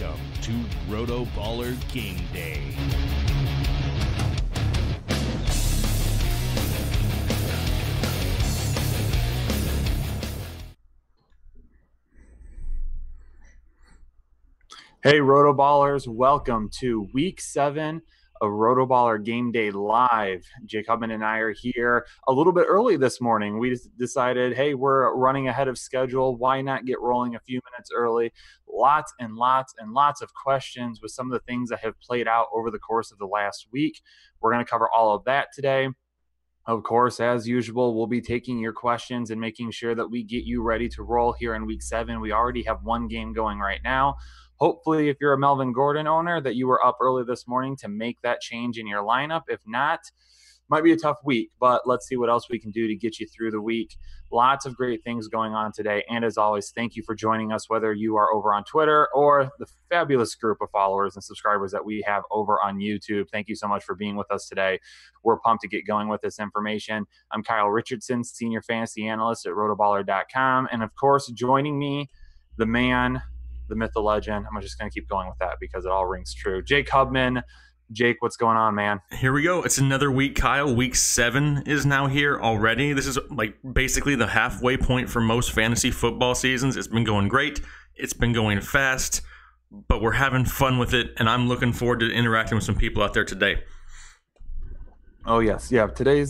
Welcome to RotoBaller Game Day. Hey, RotoBallers, welcome to Week 7 of RotoBaller Game Day Live. Jake Hubman and I are here a little bit early this morning. We decided, hey, we're running ahead of schedule. Why not get rolling a few minutes early? Lots and lots and lots of questions with some of the things that have played out over the course of the last week. We're going to cover all of that today. Of course, as usual, we'll be taking your questions and making sure that we get you ready to roll here in Week 7. We already have one game going right now. Hopefully, if you're a Melvin Gordon owner, that you were up early this morning to make that change in your lineup. If not, might be a tough week, but let's see what else we can do to get you through the week. Lots of great things going on today. And as always, thank you for joining us, whether you are over on Twitter or the fabulous group of followers and subscribers that we have over on YouTube. Thank you so much for being with us today. We're pumped to get going with this information. I'm Kyle Richardson, Senior Fantasy Analyst at RotoBaller.com. And of course, joining me, the man, the myth, the legend. I'm just going to keep going with that because it all rings true. Jake Hubman. Jake, what's going on, man? Here we go. It's another week, Kyle. Week 7 is now here already. This is like basically the halfway point for most fantasy football seasons. It's been going great. It's been going fast, but we're having fun with it, and I'm looking forward to interacting with some people out there today. Oh, yes. Yeah. Today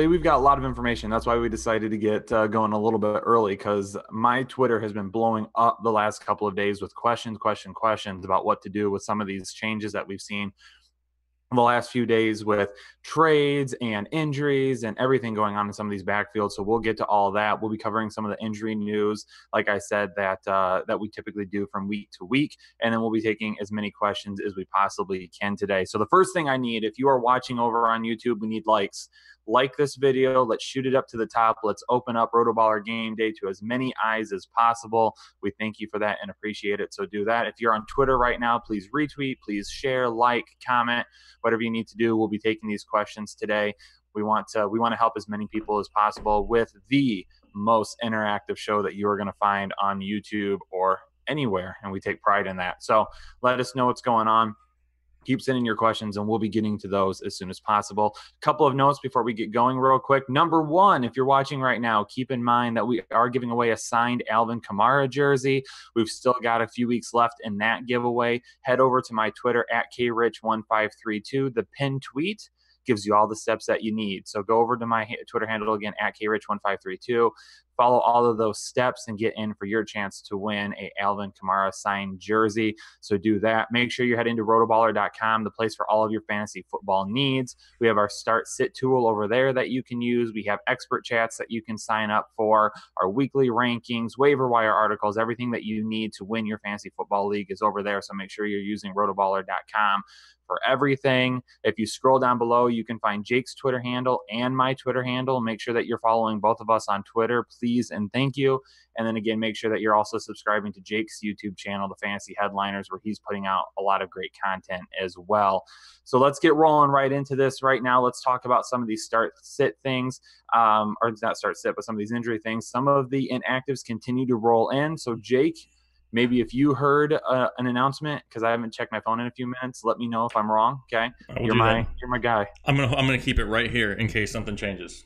we've got a lot of information. That's why we decided to get going a little bit early, because my Twitter has been blowing up the last couple of days with questions about what to do with some of these changes that we've seen the last few days with trades and injuries and everything going on in some of these backfields. So we'll get to all that. We'll be covering some of the injury news, like I said, that we typically do from week to week. And then we'll be taking as many questions as we possibly can today. So the first thing I need, if you are watching over on YouTube, we need likes. Like this video. Let's shoot it up to the top. Let's open up RotoBaller Game Day to as many eyes as possible. We thank you for that and appreciate it. So do that. If you're on Twitter right now, please retweet, please share, like, comment, whatever you need to do. We'll be taking these questions today. We want to help as many people as possible with the most interactive show that you are going to find on YouTube or anywhere, and we take pride in that. So let us know what's going on. Keep sending your questions, and we'll be getting to those as soon as possible. A couple of notes before we get going real quick. Number one, if you're watching right now, keep in mind that we are giving away a signed Alvin Kamara jersey. We've still got a few weeks left in that giveaway. Head over to my Twitter at krich1532. The pinned tweet gives you all the steps that you need. So go over to my Twitter handle again, at krich1532. Follow all of those steps and get in for your chance to win a Alvin Kamara signed jersey. So do that. Make sure you head into rotoballer.com, the place for all of your fantasy football needs. We have our start sit tool over there that you can use. We have expert chats that you can sign up for, our weekly rankings, waiver wire articles, everything that you need to win your fantasy football league is over there. So make sure you're using rotoballer.com for everything. If you scroll down below, you can find Jake's Twitter handle and my Twitter handle. Make sure that you're following both of us on Twitter, please and thank you. And then again, make sure that you're also subscribing to Jake's YouTube channel, The Fantasy Headliners, where he's putting out a lot of great content as well. So let's get rolling right into this right now. Let's talk about some of these start-sit things, or not start-sit, but some of these injury things. Some of the inactives continue to roll in. So Jake, maybe if you heard an announcement, because I haven't checked my phone in a few minutes, let me know if I'm wrong. Okay, you're my guy. I'm gonna keep it right here in case something changes.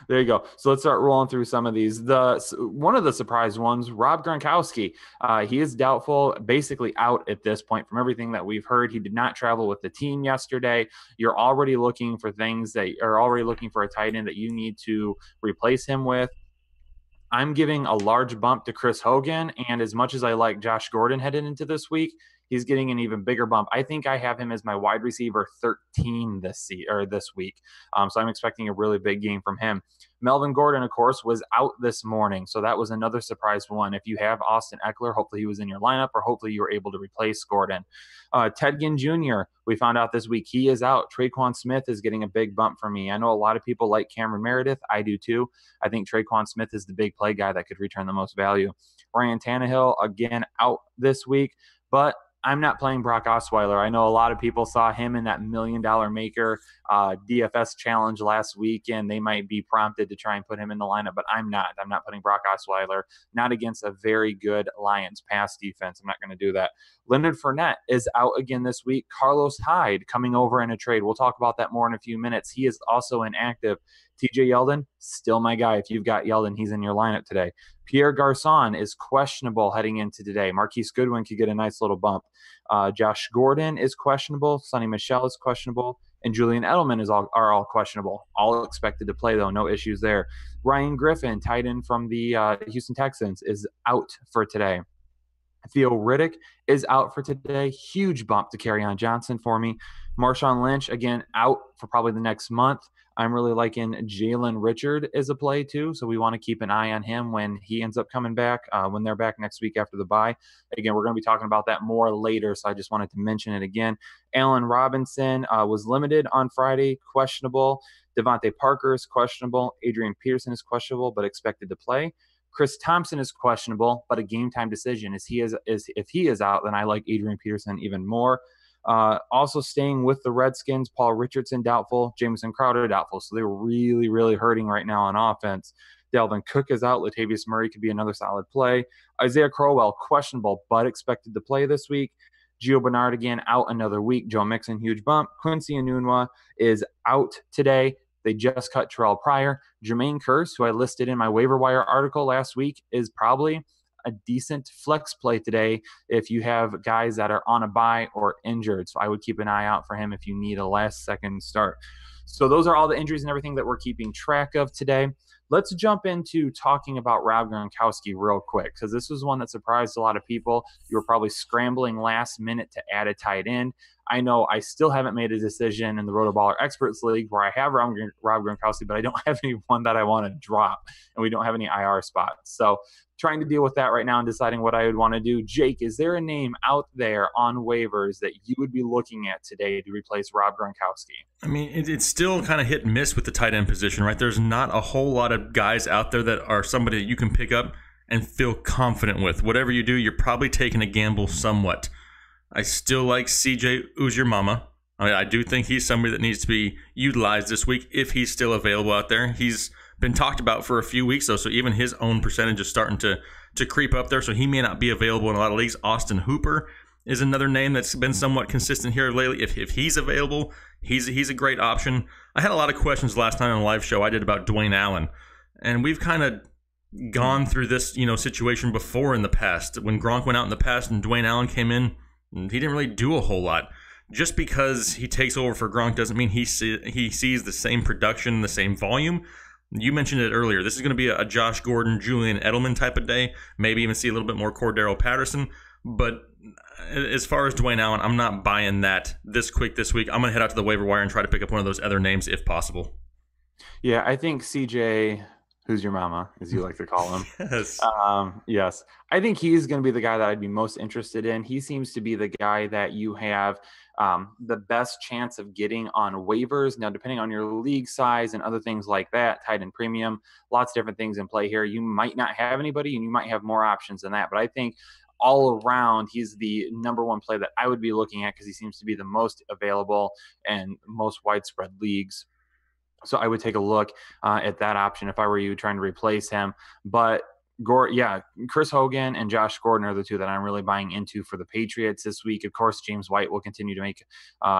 There you go. So let's start rolling through some of these. One of the surprise ones, Rob Gronkowski. He is doubtful, basically out at this point from everything that we've heard. He did not travel with the team yesterday. You're already looking for things that are already looking for a tight end that you need to replace him with. I'm giving a large bump to Chris Hogan, and as much as I like Josh Gordon headed into this week, he's getting an even bigger bump. I think I have him as my wide receiver 13 this week, so I'm expecting a really big game from him. Melvin Gordon, of course, was out this morning, so that was another surprise one. If you have Austin Eckler, hopefully he was in your lineup, or hopefully you were able to replace Gordon. Ted Ginn Jr., we found out this week he is out. Traquan Smith is getting a big bump for me. I know a lot of people like Cameron Meredith. I do too. I think Traquan Smith is the big play guy that could return the most value. Ryan Tannehill, again, out this week, but I'm not playing Brock Osweiler. I know a lot of people saw him in that $1 Million Maker DFS challenge last week, and they might be prompted to try and put him in the lineup, but I'm not. I'm not putting Brock Osweiler, not against a very good Lions pass defense. I'm not going to do that. Leonard Fournette is out again this week. Carlos Hyde coming over in a trade. We'll talk about that more in a few minutes. He is also inactive. TJ Yeldon, still my guy. If you've got Yeldon, he's in your lineup today. Pierre Garçon is questionable heading into today. Marquise Goodwin could get a nice little bump. Josh Gordon is questionable. Sonny Michel is questionable. And Julian Edelman are all questionable. All expected to play, though. No issues there. Ryan Griffin, tight end from the Houston Texans, is out for today. Theo Riddick is out for today. Huge bump to Kerryon Johnson for me. Marshawn Lynch, again, out for probably the next month. I'm really liking Jalen Richard as a play too, so we want to keep an eye on him when he ends up coming back, when they're back next week after the bye. Again, we're going to be talking about that more later, so I just wanted to mention it again. Allen Robinson was limited on Friday, questionable. Devontae Parker is questionable. Adrian Peterson is questionable, but expected to play. Chris Thompson is questionable, but a game-time decision. If he is out, then I like Adrian Peterson even more. Also staying with the Redskins, Paul Richardson doubtful, Jamison Crowder doubtful. So they're really, really hurting right now on offense. Dalvin Cook is out. Latavius Murray could be another solid play. Isaiah Crowell, questionable, but expected to play this week. Gio Bernard again out another week. Joe Mixon, huge bump. Quincy Enunwa is out today. They just cut Terrell Pryor. Jermaine Kearse, who I listed in my waiver wire article last week, is probably a decent flex play today if you have guys that are on a bye or injured. So I would keep an eye out for him if you need a last-second start. So those are all the injuries and everything that we're keeping track of today. Let's jump into talking about Rob Gronkowski real quick, because this was one that surprised a lot of people. You were probably scrambling last minute to add a tight end. I know I still haven't made a decision in the RotoBaller Experts League where I have Rob Gronkowski, but I don't have anyone that I want to drop, and we don't have any IR spots. So trying to deal with that right now and deciding what I would want to do. Jake, is there a name out there on waivers that you would be looking at today to replace Rob Gronkowski? I mean, it's still kind of hit and miss with the tight end position, right? There's not a whole lot of guys out there that are somebody that you can pick up and feel confident with. Whatever you do, you're probably taking a gamble somewhat. I still like CJ Uzomah. I do think he's somebody that needs to be utilized this week if he's still available out there. He's been talked about for a few weeks, though, so even his own percentage is starting to creep up there, so he may not be available in a lot of leagues. Austin Hooper is another name that's been somewhat consistent here lately. If he's available, he's a great option. I had a lot of questions last night on a live show I did about Dwayne Allen, and we've kind of gone through this situation before in the past. When Gronk went out in the past and Dwayne Allen came in, he didn't really do a whole lot. Just because he takes over for Gronk doesn't mean he sees the same production, the same volume. You mentioned it earlier. This is going to be a Josh Gordon, Julian Edelman type of day. Maybe even see a little bit more Cordero Patterson. But as far as Dwayne Allen, I'm not buying that this quick this week. I'm going to head out to the waiver wire and try to pick up one of those other names if possible. Yeah, I think CJ, who's your mama, as you like to call him. Yes. Yes. I think he's going to be the guy that I'd be most interested in. He seems to be the guy that you have the best chance of getting on waivers. Now, depending on your league size and other things like that, tight end premium, lots of different things in play here. You might not have anybody and you might have more options than that. But I think all around, he's the number one play that I would be looking at because he seems to be the most available and most widespread leagues. So I would take a look at that option if I were you trying to replace him. But Chris Hogan and Josh Gordon are the two that I'm really buying into for the Patriots this week. Of course, James White will continue to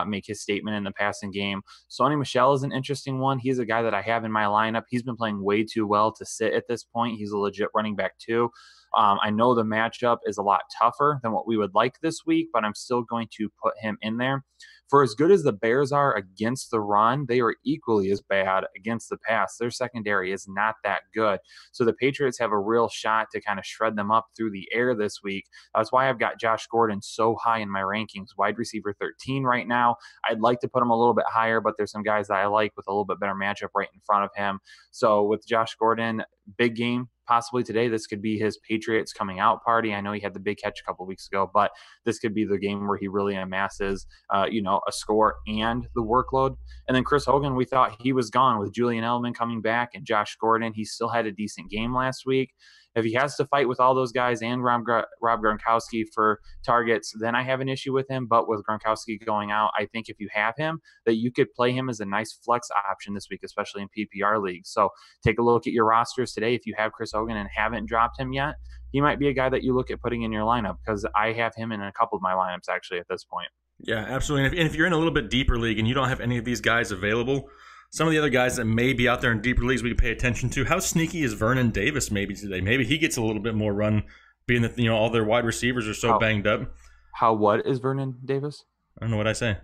make his statement in the passing game. Sonny Michel is an interesting one. He's a guy that I have in my lineup. He's been playing way too well to sit at this point. He's a legit running back too. I know the matchup is a lot tougher than what we would like this week, but I'm still going to put him in there. For as good as the Bears are against the run, they are equally as bad against the pass. Their secondary is not that good. So the Patriots have a real shot to kind of shred them up through the air this week. That's why I've got Josh Gordon so high in my rankings, wide receiver 13 right now. I'd like to put him a little bit higher, but there's some guys that I like with a little bit better matchup right in front of him. So with Josh Gordon, big game. Possibly today, this could be his Patriots coming out party. I know he had the big catch a couple weeks ago, but this could be the game where he really amasses, a score and the workload. And then Chris Hogan, we thought he was gone with Julian Edelman coming back and Josh Gordon. He still had a decent game last week. If he has to fight with all those guys and Rob Gronkowski for targets, then I have an issue with him. But with Gronkowski going out, I think if you have him, that you could play him as a nice flex option this week, especially in PPR leagues. So take a look at your rosters today. If you have Chris Hogan and haven't dropped him yet, he might be a guy that you look at putting in your lineup, because I have him in a couple of my lineups actually at this point. Yeah, absolutely. And if you're in a little bit deeper league and you don't have any of these guys available, some of the other guys that may be out there in deeper leagues we can pay attention to. How sneaky is Vernon Davis maybe today? Maybe he gets a little bit more run, being that all their wide receivers are so banged up. How what is Vernon Davis? I don't know what I say.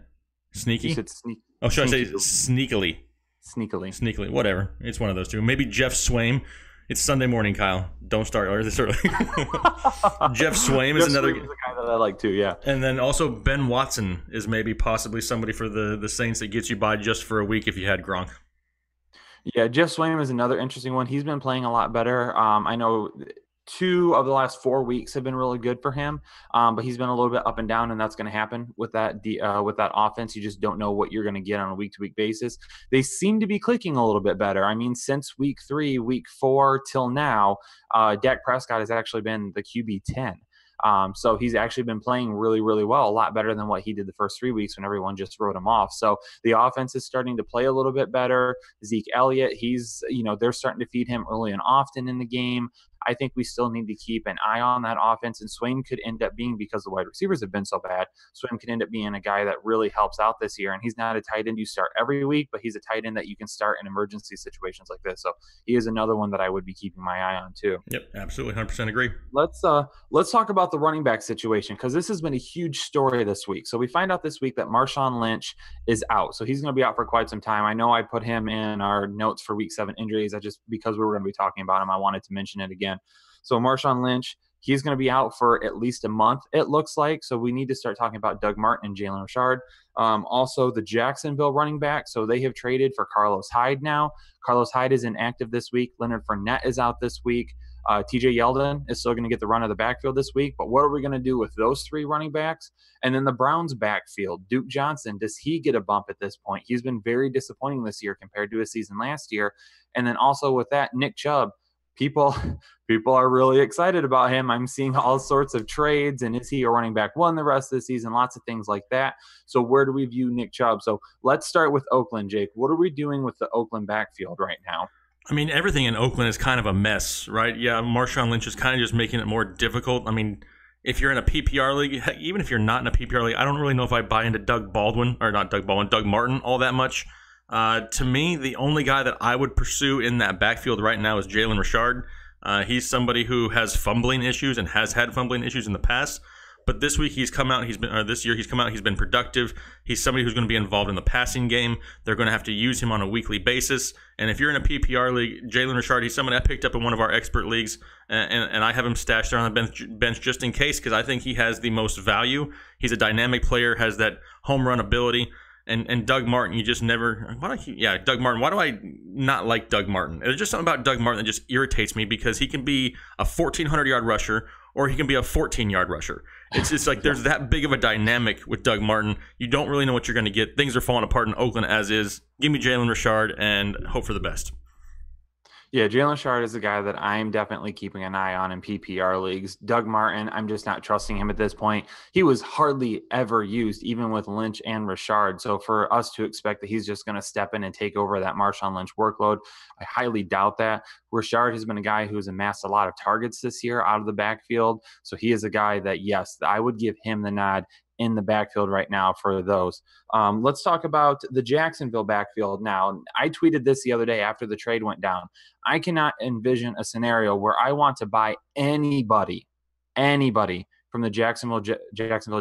Sneaky? You said Oh, should I say sneakily? Sneakily. Whatever. It's one of those two. Maybe Jeff Swaim. It's Sunday morning, Kyle. Don't start this early. Jeff Swaim is another guy that I like too, yeah. And then also Ben Watson is maybe possibly somebody for the Saints that gets you by just for a week if you had Gronk. Yeah, Jeff Swaim is another interesting one. He's been playing a lot better. I know 2 of the last 4 weeks have been really good for him, but he's been a little bit up and down, and that's going to happen with that offense. You just don't know what you're going to get on a week-to-week basis. They seem to be clicking a little bit better. I mean, since week 3, week 4 till now, Dak Prescott has actually been the QB 10. So he's actually been playing really, really well, a lot better than what he did the first 3 weeks when everyone just wrote him off. So the offense is starting to play a little bit better. Zeke Elliott, they're starting to feed him early and often in the game. I think we still need to keep an eye on that offense, and Swaim could end up being, because the wide receivers have been so bad, Swaim could end up being a guy that really helps out this year. And he's not a tight end you start every week, but he's a tight end that you can start in emergency situations like this. So he is another one that I would be keeping my eye on too. Yep, absolutely, 100% agree. Let's talk about the running back situation, because this has been a huge story this week. So we find out this week that Marshawn Lynch is out. So he's going to be out for quite some time. I know I put him in our notes for week 7 injuries. Because we were going to be talking about him, I wanted to mention it again. So Marshawn Lynch, he's going to be out for at least a month, it looks like. So we need to start talking about Doug Martin and Jalen Richard. Also, the Jacksonville running back. So they have traded for Carlos Hyde now. Carlos Hyde is inactive this week. Leonard Fournette is out this week. TJ Yeldon is still going to get the run of the backfield this week. But what are we going to do with those 3 running backs? And then the Browns backfield, Duke Johnson, does he get a bump at this point? He's been very disappointing this year compared to his season last year. And then also with that, Nick Chubb. People are really excited about him. I'm seeing all sorts of trades, and is he a running back 1 the rest of the season? Lots of things like that. So where do we view Nick Chubb? So let's start with Oakland, Jake. What are we doing with the Oakland backfield right now? I mean, everything in Oakland is kind of a mess, right? Yeah, Marshawn Lynch is kind of just making it more difficult. I mean, if you're in a PPR league, heck, even if you're not in a PPR league, I don't really know if I buy into Doug Martin all that much. To me, the only guy that I would pursue in that backfield right now is Jalen Richard. He's somebody who has fumbling issues and has had fumbling issues in the past. But this week he's come out. This year he's come out. He's been productive. He's somebody who's going to be involved in the passing game. They're going to have to use him on a weekly basis. And if you're in a PPR league, Jalen Richard, he's somebody I picked up in one of our expert leagues, and I have him stashed there on the bench just in case, because I think he has the most value. He's a dynamic player, has that home run ability. And Doug Martin, you just never. Doug Martin. Why do I not like Doug Martin? There's just something about Doug Martin that just irritates me, because he can be a 1,400-yard rusher or he can be a 14-yard rusher. It's just like there's that big of a dynamic with Doug Martin. You don't really know what you're going to get. Things are falling apart in Oakland as is. Give me Jalen Richard and hope for the best. Yeah, Jalen Richard is a guy that I'm definitely keeping an eye on in PPR leagues. Doug Martin, I'm just not trusting him at this point. He was hardly ever used, even with Lynch and Richard. So for us to expect that he's just going to step in and take over that Marshawn Lynch workload, I highly doubt that. Richard has been a guy who's amassed a lot of targets this year out of the backfield. So he is a guy that, yes, I would give him the nod in the backfield right now for those. Let's talk about the Jacksonville backfield now. I tweeted this the other day after the trade went down. I cannot envision a scenario where I want to buy anybody from the Jacksonville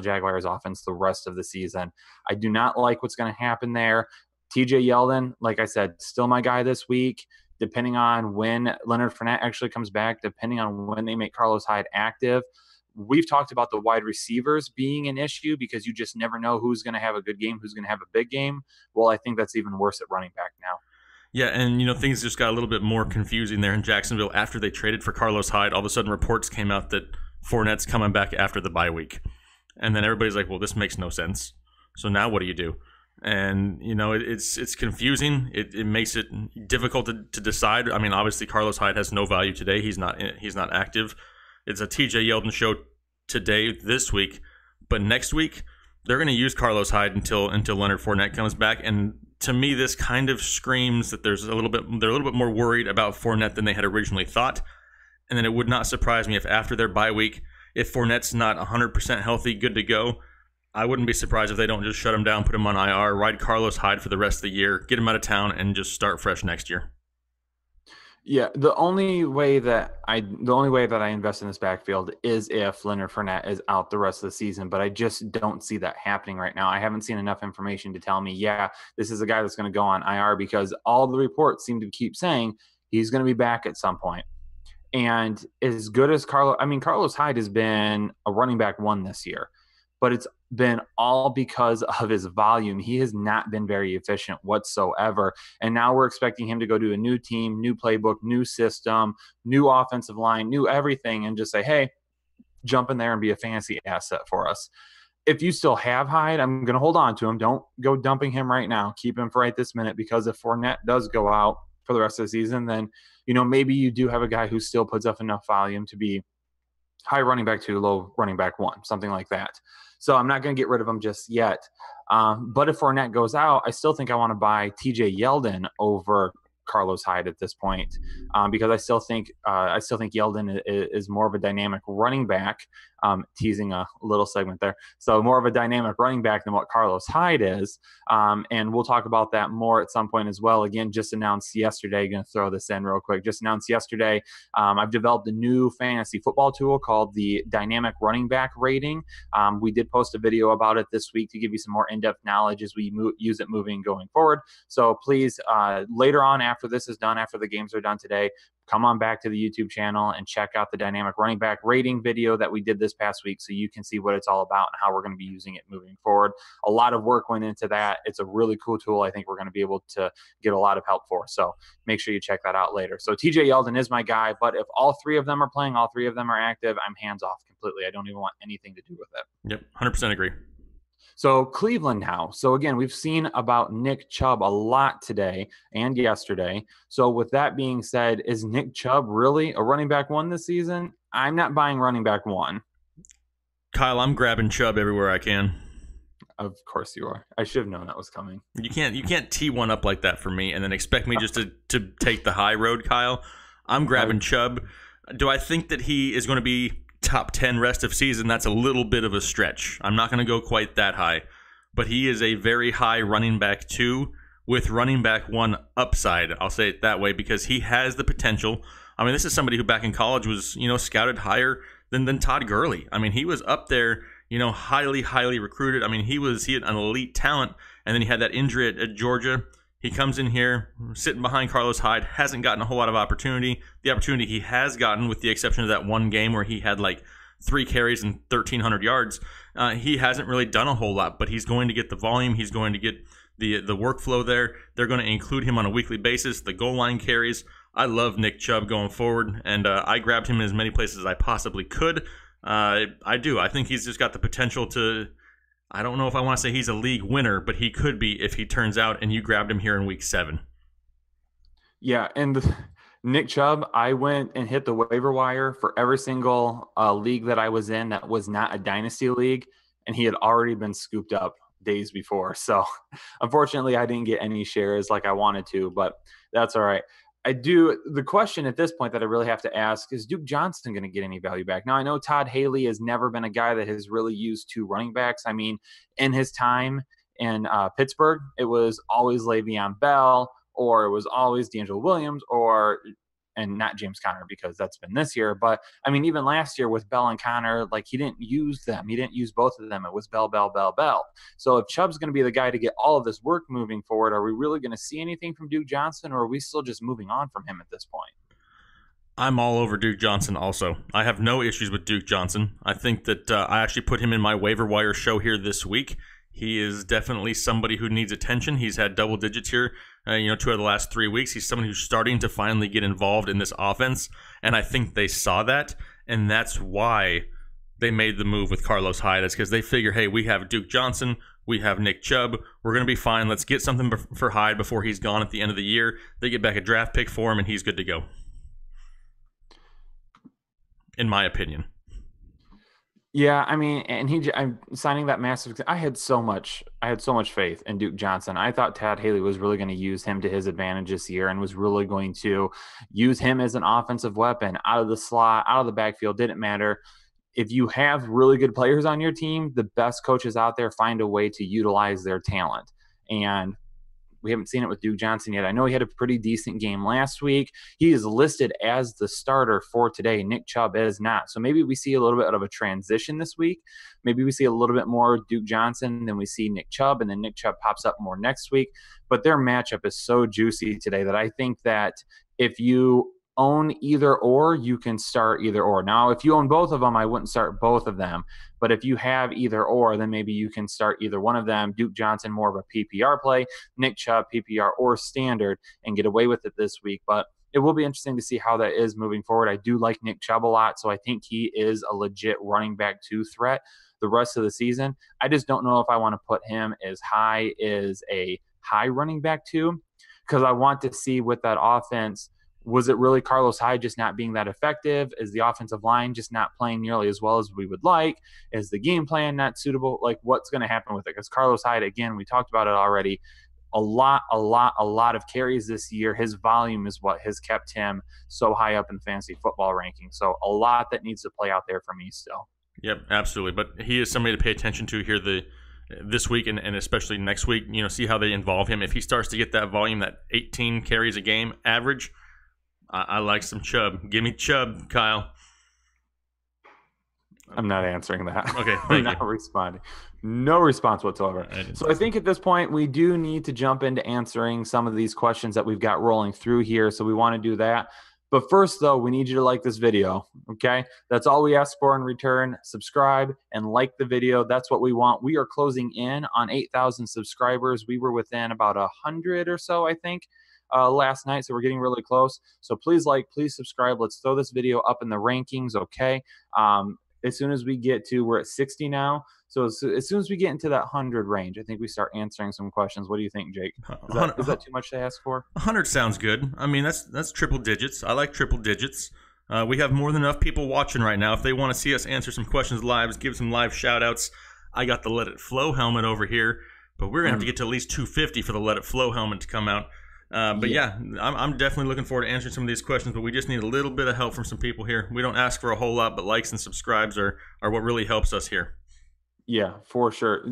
Jaguars offense the rest of the season. I do not like what's going to happen there. TJ Yeldon, like I said, still my guy this week. Depending on when Leonard Fournette actually comes back, depending on when they make Carlos Hyde active. We've talked about the wide receivers being an issue because you just never know who's going to have a good game, who's going to have a big game. Well, I think that's even worse at running back now. Yeah, and things just got a little bit more confusing there in Jacksonville after they traded for Carlos Hyde. All of a sudden, reports came out that Fournette's coming back after the bye week. And then everybody's like, well, this makes no sense. So now what do you do? And, you know, it's confusing. It makes it difficult to decide. I mean, obviously, Carlos Hyde has no value today. He's not active. It's a TJ Yeldon show today, this week. But next week, they're going to use Carlos Hyde until Leonard Fournette comes back. And to me, this kind of screams that they're a little bit more worried about Fournette than they had originally thought. And then it would not surprise me if after their bye week, if Fournette's not 100% healthy, good to go, I wouldn't be surprised if they don't just shut him down, put him on IR, ride Carlos Hyde for the rest of the year, get him out of town, and just start fresh next year. Yeah, the only way that I invest in this backfield is if Leonard Fournette is out the rest of the season, but I just don't see that happening right now. I haven't seen enough information to tell me, yeah, this is a guy that's going to go on IR, because all the reports seem to keep saying he's going to be back at some point. And as good as Carlos Hyde has been a running back one this year, but it's been all because of his volume. He has not been very efficient whatsoever. And now we're expecting him to go to a new team, new playbook, new system, new offensive line, new everything, and just say, hey, jump in there and be a fantasy asset for us. If you still have Hyde, I'm going to hold on to him. Don't go dumping him right now. Keep him for right this minute, because if Fournette does go out for the rest of the season, then, you know, maybe you do have a guy who still puts up enough volume to be high running back 2, low running back 1, something like that. So I'm not going to get rid of him just yet. But if Fournette goes out, I still think I want to buy TJ Yeldon over Carlos Hyde at this point, because I still think Yeldon is more of a dynamic running back. Teasing a little segment there. So more of a dynamic running back than what Carlos Hyde is. And we'll talk about that more at some point as well. Again, just announced yesterday, going to throw this in real quick. Just announced yesterday, I've developed a new fantasy football tool called the Dynamic Running Back Rating. We did post a video about it this week to give you some more in-depth knowledge as we use it moving going forward. So please, later on after this is done, after the games are done today, come on back to the YouTube channel and check out the Dynamic Running Back Rating video that we did this past week, so you can see what it's all about and how we're going to be using it moving forward. A lot of work went into that. It's a really cool tool. I think we're going to be able to get a lot of help for. So make sure you check that out later. So TJ Yeldon is my guy, but if all 3 of them are playing, all 3 of them are active, I'm hands off completely. I don't even want anything to do with it. Yep, 100% agree. So Cleveland now. So again, we've seen about Nick Chubb a lot today and yesterday. So with that being said, is Nick Chubb really a running back 1 this season? I'm not buying running back 1. Kyle, I'm grabbing Chubb everywhere I can. Of course you are. I should have known that was coming. You can't tee one up like that for me and then expect me just to take the high road, Kyle. I'm grabbing Chubb. Do I think that he is going to be top 10 rest of season? That's a little bit of a stretch. I'm not going to go quite that high, but he is a very high running back 2 with running back 1 upside. I'll say it that way, because he has the potential. I mean, this is somebody who back in college was, you know, scouted higher than Todd Gurley. I mean, he was up there, you know, highly recruited. I mean, he had an elite talent, and then he had that injury at Georgia. He comes in here, sitting behind Carlos Hyde, hasn't gotten a whole lot of opportunity. The opportunity he has gotten, with the exception of that one game where he had like 3 carries and 1,300 yards, he hasn't really done a whole lot, but he's going to get the volume. He's going to get the workflow there. They're going to include him on a weekly basis, the goal line carries. I love Nick Chubb going forward, and I grabbed him in as many places as I possibly could. I do. I think he's just got the potential to... I don't know if I want to say he's a league winner, but he could be if he turns out and you grabbed him here in week 7. Yeah, and Nick Chubb, I went and hit the waiver wire for every single league that I was in that was not a dynasty league, and he had already been scooped up days before. So unfortunately, I didn't get any shares like I wanted to, but that's all right. The question at this point that I really have to ask is Duke Johnson going to get any value back? Now, I know Todd Haley has never been a guy that has really used 2 running backs. I mean, in his time in Pittsburgh, it was always Le'Veon Bell, or it was always D'Angelo Williams, and not James Conner, because that's been this year. But I mean, even last year with Bell and Conner, like, he didn't use them. He didn't use both of them. It was Bell. So if Chubb's going to be the guy to get all of this work moving forward, are we really going to see anything from Duke Johnson, or are we still just moving on from him at this point? I'm all over Duke Johnson also. I have no issues with Duke Johnson. I think that I actually put him in my waiver wire show here this week. He is definitely somebody who needs attention. He's had double digits here, 2 of the last 3 weeks. He's someone who's starting to finally get involved in this offense, and I think they saw that, and that's why they made the move with Carlos Hyde. It's because they figure, hey, we have Duke Johnson, We have Nick Chubb. We're going to be fine. Let's get something for Hyde before he's gone at the end of the year. They get back a draft pick for him, and he's good to go. In my opinion. Yeah, I mean, and I'm signing that massive. I had so much faith in Duke Johnson. I thought Tad Haley was really going to use him to his advantage this year and was really going to use him as an offensive weapon out of the slot, out of the backfield. Didn't matter. If you have really good players on your team, the best coaches out there find a way to utilize their talent. And we haven't seen it with Duke Johnson yet. I know he had a pretty decent game last week. He is listed as the starter for today. Nick Chubb is not. So maybe we see a little bit of a transition this week. Maybe we see a little bit more Duke Johnson than we see Nick Chubb, and then Nick Chubb pops up more next week. But their matchup is so juicy today that I think that if you own either or, you can start either or. Now, if you own both of them, I wouldn't start both of them. But if you have either or, then maybe you can start either one of them. Duke Johnson, more of a PPR play. Nick Chubb, PPR or standard, and get away with it this week. But it will be interesting to see how that is moving forward. I do like Nick Chubb a lot, so I think he is a legit running back 2 threat the rest of the season. I just don't know if I want to put him as high as a high running back 2, because I want to see with that offense, was it really Carlos Hyde just not being that effective? Is the offensive line just not playing nearly as well as we would like? Is the game plan not suitable? Like, what's going to happen with it? Because Carlos Hyde, again, we talked about it already, a lot of carries this year. His volume is what has kept him so high up in fantasy football rankings. So a lot that needs to play out there for me still. Yep, absolutely. But he is somebody to pay attention to here this week and especially next week. You know, see how they involve him. If he starts to get that volume, that 18 carries a game average, I like some Chubb. Give me Chubb, Kyle. I'm not answering that. Okay, I'm not responding. No response whatsoever. So I think at this point we do need to jump into answering some of these questions that we've got rolling through here. So we want to do that. But first, though, we need you to like this video, okay? That's all we ask for in return. Subscribe and like the video. That's what we want. We are closing in on 8,000 subscribers. We were within about 100 or so, I think, last night, so we're getting really close. So please like, please subscribe. Let's throw this video up in the rankings, okay? As soon as we get to, we're at 60 now. So as soon as we get into that 100 range, I think we start answering some questions. What do you think, Jake? Is that too much to ask for? 100 sounds good. I mean, that's triple digits. I like triple digits. We have more than enough people watching right now. If they want to see us answer some questions live, give some live shout-outs. I got the Let It Flow helmet over here, but we're going to have to get to at least 250 for the Let It Flow helmet to come out. But yeah, I'm definitely looking forward to answering some of these questions, but we just need a little bit of help from some people here. We don't ask for a whole lot, but likes and subscribes are what really helps us here. Yeah, for sure.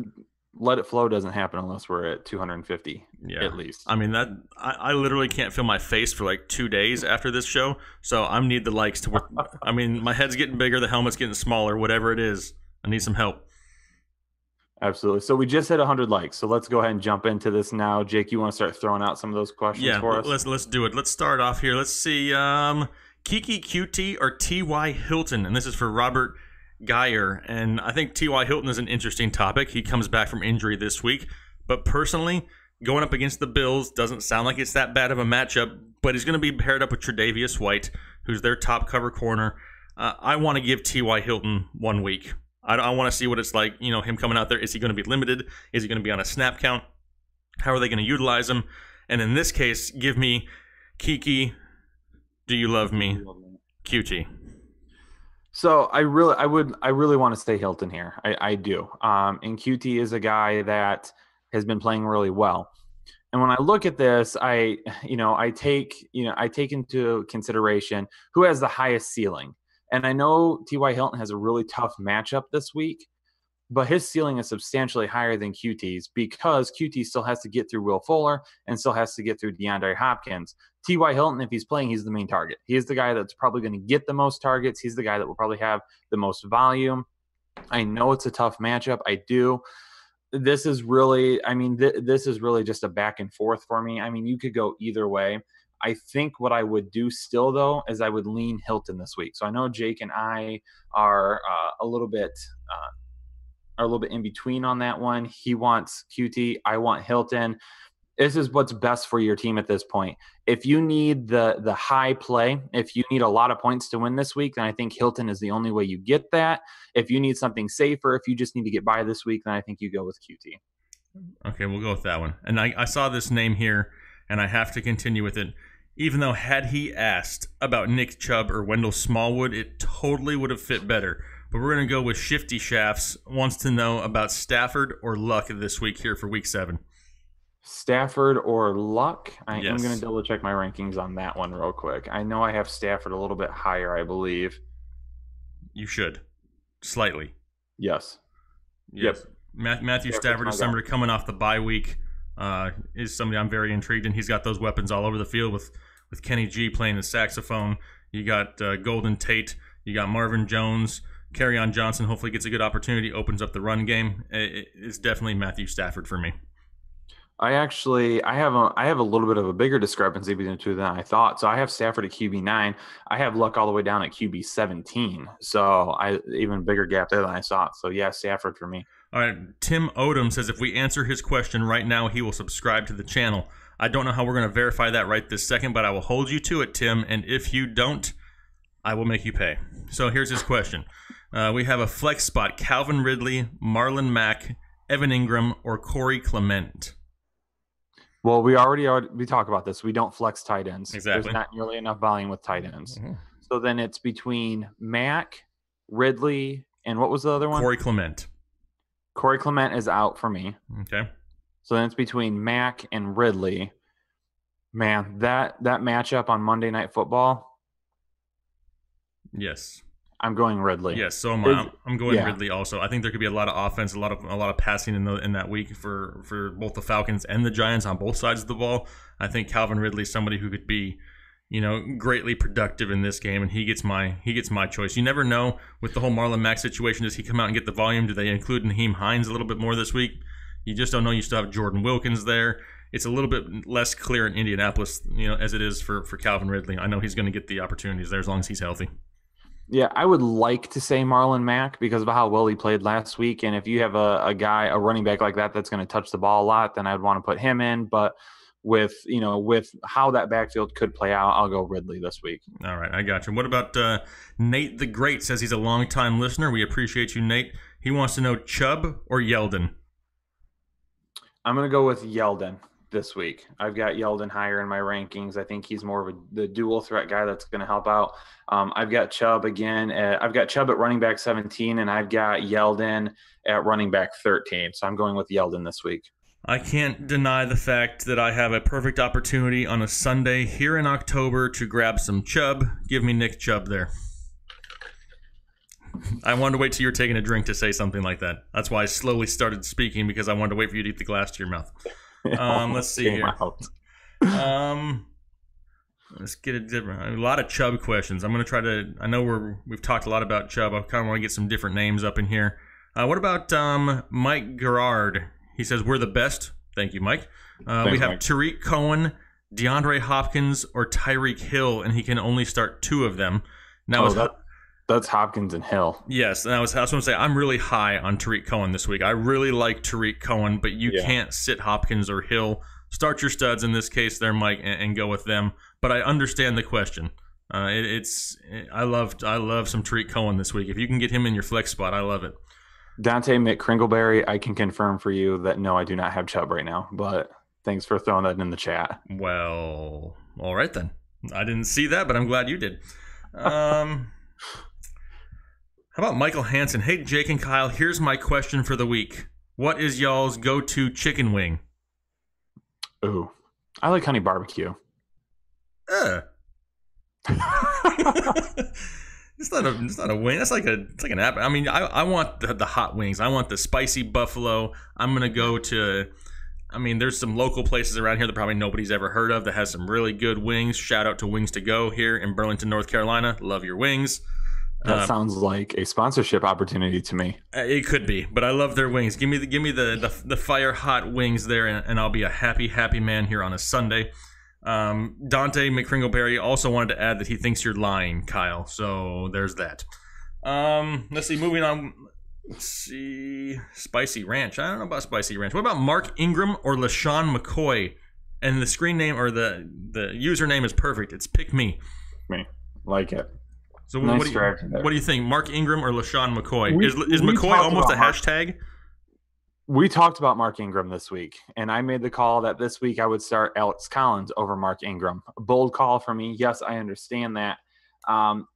Let It Flow doesn't happen unless we're at 250 at least. I mean, I literally can't feel my face for like 2 days after this show, so I need the likes to work. I mean, my head's getting bigger, the helmet's getting smaller, whatever it is. I need some help. Absolutely. So we just hit 100 likes. So let's go ahead and jump into this now. Jake, you want to start throwing out some of those questions for us? Let's do it. Let's start off here. Let's see. Kiki QT or T.Y. Hilton? And this is for Robert Geyer. And I think T.Y. Hilton is an interesting topic. He comes back from injury this week. But personally, going up against the Bills doesn't sound like it's that bad of a matchup. But he's going to be paired up with Tre'Davious White, who's their top cover corner. I want to give T.Y. Hilton 1 week. I want to see what it's like, you know, him coming out there. Is he going to be limited? Is he going to be on a snap count? How are they going to utilize him? And in this case, give me Kiki, Do You Love Me, QT. So I really want to stay Hilton here. I do. And QT is a guy that has been playing really well. And when I look at this, I take into consideration who has the highest ceiling. And I know T.Y. Hilton has a really tough matchup this week, but his ceiling is substantially higher than QT's because QT still has to get through Will Fuller and still has to get through DeAndre Hopkins. T.Y. Hilton, if he's playing, he's the main target. He is the guy that's probably going to get the most targets. He's the guy that will probably have the most volume. I know it's a tough matchup. I do. This is really, this is really just a back and forth for me. I mean, you could go either way. I think what I would do still, though, is I would lean Hilton this week. So I know Jake and I are a little bit in between on that one. He wants QT. I want Hilton. This is what's best for your team at this point. If you need the high play, if you need a lot of points to win this week, then I think Hilton is the only way you get that. If you need something safer, if you just need to get by this week, then I think you go with QT. Okay, we'll go with that one. And I saw this name here, and I have to continue with it. Even though had he asked about Nick Chubb or Wendell Smallwood, it totally would have fit better. But we're going to go with Shifty Shafts. Wants to know about Stafford or Luck this week here for Week 7. Stafford or Luck? I am Yes. going to double check my rankings on that one real quick. I know I have Stafford a little bit higher, I believe. You should. Slightly. Yes. Yep. Matthew Stafford is somebody coming off the bye week. Is somebody I'm very intrigued in. He's got those weapons all over the field with Kenny G playing the saxophone. You got Golden Tate. You got Marvin Jones. Kerryon Johnson hopefully gets a good opportunity, opens up the run game. It's definitely Matthew Stafford for me. I have a little bit of a bigger discrepancy between the two than I thought. So I have Stafford at QB9. I have Luck all the way down at QB17. So even bigger gap there than I thought. So yeah, Stafford for me. All right, Tim Odom says if we answer his question right now, he will subscribe to the channel. I don't know how we're going to verify that right this second, but I will hold you to it, Tim. And if you don't, I will make you pay. So here's his question. We have a flex spot: Calvin Ridley, Marlon Mack, Evan Ingram, or Corey Clement. Well, we talk about this. We don't flex tight ends. Exactly. There's not nearly enough volume with tight ends. Mm-hmm. So then it's between Mack, Ridley, and what was the other one? Corey Clement. Corey Clement is out for me. Okay. So then it's between Mack and Ridley. Man, that matchup on Monday Night Football. Yes. I'm going Ridley. Yes, so am I. I'm going Ridley also. I think there could be a lot of offense, a lot of passing in that week for both the Falcons and the Giants on both sides of the ball. I think Calvin Ridley is somebody who could be, greatly productive in this game, and he gets my choice. You never know with the whole Marlon Mack situation. Does he come out and get the volume? Do they include Naheem Hines a little bit more this week? You just don't know. You still have Jordan Wilkins there. It's a little bit less clear in Indianapolis, as it is for Calvin Ridley. I know he's going to get the opportunities there as long as he's healthy. Yeah, I would like to say Marlon Mack because of how well he played last week. And if you have a running back like that that's going to touch the ball a lot, then I'd want to put him in. But with how that backfield could play out, I'll go Ridley this week. All right, I got you. What about Nate the Great? Says he's a longtime listener. We appreciate you, Nate. He wants to know Chubb or Yeldon. I'm going to go with Yeldon this week. I've got Yeldon higher in my rankings. I think he's more of the dual threat guy that's going to help out. I've got Chubb again. I've got Chubb at running back 17, and I've got Yeldon at running back 13. So I'm going with Yeldon this week. I can't deny the fact that I have a perfect opportunity on a Sunday here in October to grab some Chubb. Give me Nick Chubb there. I wanted to wait till you were taking a drink to say something like that. That's why I slowly started speaking, because I wanted to wait for you to eat the glass to your mouth. Let's see here. Let's get it different. A lot of Chubb questions. I'm going to try to. I know we've talked a lot about Chubb. I kind of want to get some different names up in here. What about Mike Gerard? He says we're the best. Thank you, Mike. Thanks, we have Mike. Tariq Cohen, DeAndre Hopkins, or Tyreek Hill, and he can only start 2 of them. Now, that's Hopkins and Hill. Yes, and I was going to say I'm really high on Tariq Cohen this week. I really like Tariq Cohen, but you can't sit Hopkins or Hill. Start your studs in this case there, Mike, and go with them. But I understand the question. I love some Tariq Cohen this week. If you can get him in your flex spot, I love it. Dante McCringleberry, I can confirm for you that no, I do not have Chubb right now. But thanks for throwing that in the chat. Well, all right then. I didn't see that, but I'm glad you did. How about Michael Hansen? Hey, Jake and Kyle, here's my question for the week. What is y'all's go-to chicken wing? Ooh, I like honey barbecue. It's not a wing. That's like an app. I mean, I want the hot wings. I want the spicy buffalo. I'm gonna go to. I mean, there's some local places around here that probably nobody's ever heard of that has some really good wings. Shout out to Wings to Go here in Burlington, North Carolina. Love your wings. That sounds like a sponsorship opportunity to me. It could be, but I love their wings. Give me the fire hot wings there, and I'll be a happy man here on a Sunday. Dante McCringleberry also wanted to add that he thinks you're lying, Kyle. So there's that. Let's see. Moving on. Let's see. Spicy Ranch. I don't know about Spicy Ranch. What about Mark Ingram or LaShawn McCoy? And the screen name or the username is perfect. It's Pick Me. Me. Like it. So nice what do you think? Mark Ingram or LaShawn McCoy? Is McCoy almost a hashtag? We talked about Mark Ingram this week, and I made the call that this week I would start Alex Collins over Mark Ingram. A bold call for me. Yes, I understand that.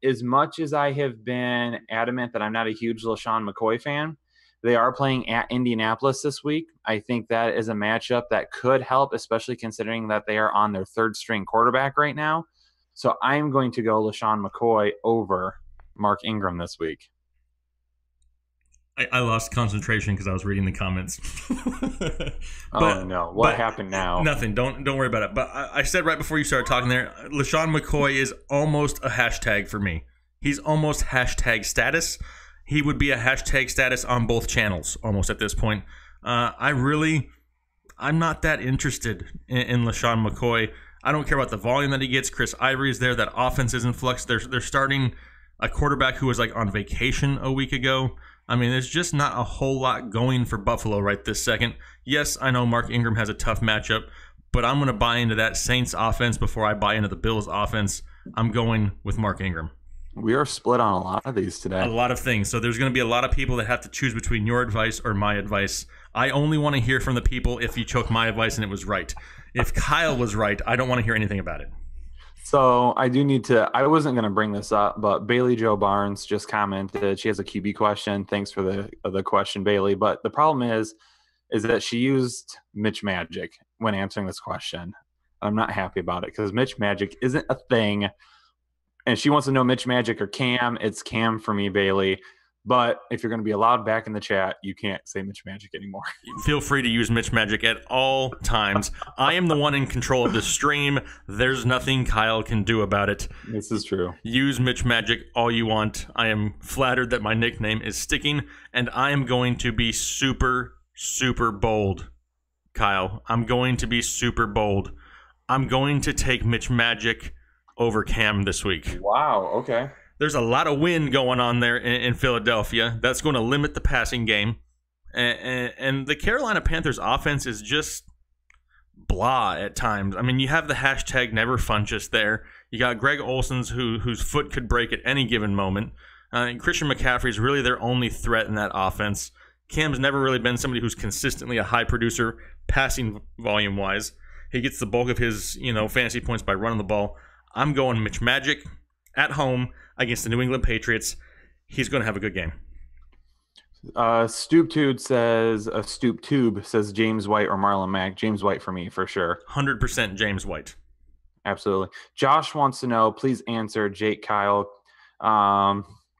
As much as I have been adamant that I'm not a huge LaShawn McCoy fan, they are playing at Indianapolis this week. I think that is a matchup that could help, especially considering that they are on their third-string quarterback right now. So I'm going to go LaShawn McCoy over Mark Ingram this week. I lost concentration because I was reading the comments. Oh no! What happened now? Nothing. Don't worry about it. But I said right before you started talking there, LaShawn McCoy is almost a hashtag for me. He's almost hashtag status. He would be a hashtag status on both channels almost at this point. I'm not that interested in LaShawn McCoy. I don't care about the volume that he gets. Chris Ivory is there. That offense is in flux. They're starting a quarterback who was like on vacation a week ago. I mean, there's just not a whole lot going for Buffalo right this second. Yes, I know Mark Ingram has a tough matchup, but I'm going to buy into that Saints offense before I buy into the Bills offense. I'm going with Mark Ingram. We are split on a lot of these today. A lot of things. So there's going to be a lot of people that have to choose between your advice or my advice. I only want to hear from the people if you took my advice and it was right. If Kyle was right, I don't want to hear anything about it. So I do need to – I wasn't going to bring this up, but Bailey Jo Barnes just commented. She has a QB question. Thanks for the question, Bailey. But the problem is that she used Mitch Magic when answering this question. I'm not happy about it because Mitch Magic isn't a thing. And she wants to know Mitch Magic or Cam. It's Cam for me, Bailey. But if you're going to be allowed back in the chat, you can't say Mitch Magic anymore. Feel free to use Mitch Magic at all times. I am the one in control of the stream. There's nothing Kyle can do about it. This is true. Use Mitch Magic all you want. I am flattered that my nickname is sticking, and I am going to be super, super bold, Kyle. I'm going to be super bold. I'm going to take Mitch Magic over Cam this week. Wow, okay. There's a lot of wind going on there in Philadelphia. That's going to limit the passing game. And the Carolina Panthers offense is just blah at times. I mean, you have the hashtag never Funchess there. You got Greg Olsen's whose foot could break at any given moment. And Christian McCaffrey is really their only threat in that offense. Cam's never really been somebody who's consistently a high producer passing volume-wise. He gets the bulk of his fantasy points by running the ball. I'm going Mitch Magic at home against the New England Patriots. He's going to have a good game. Stoop Tube says James White or Marlon Mack. James White for me, for sure. 100% James White. Absolutely. Josh wants to know, please answer, Jake, Kyle.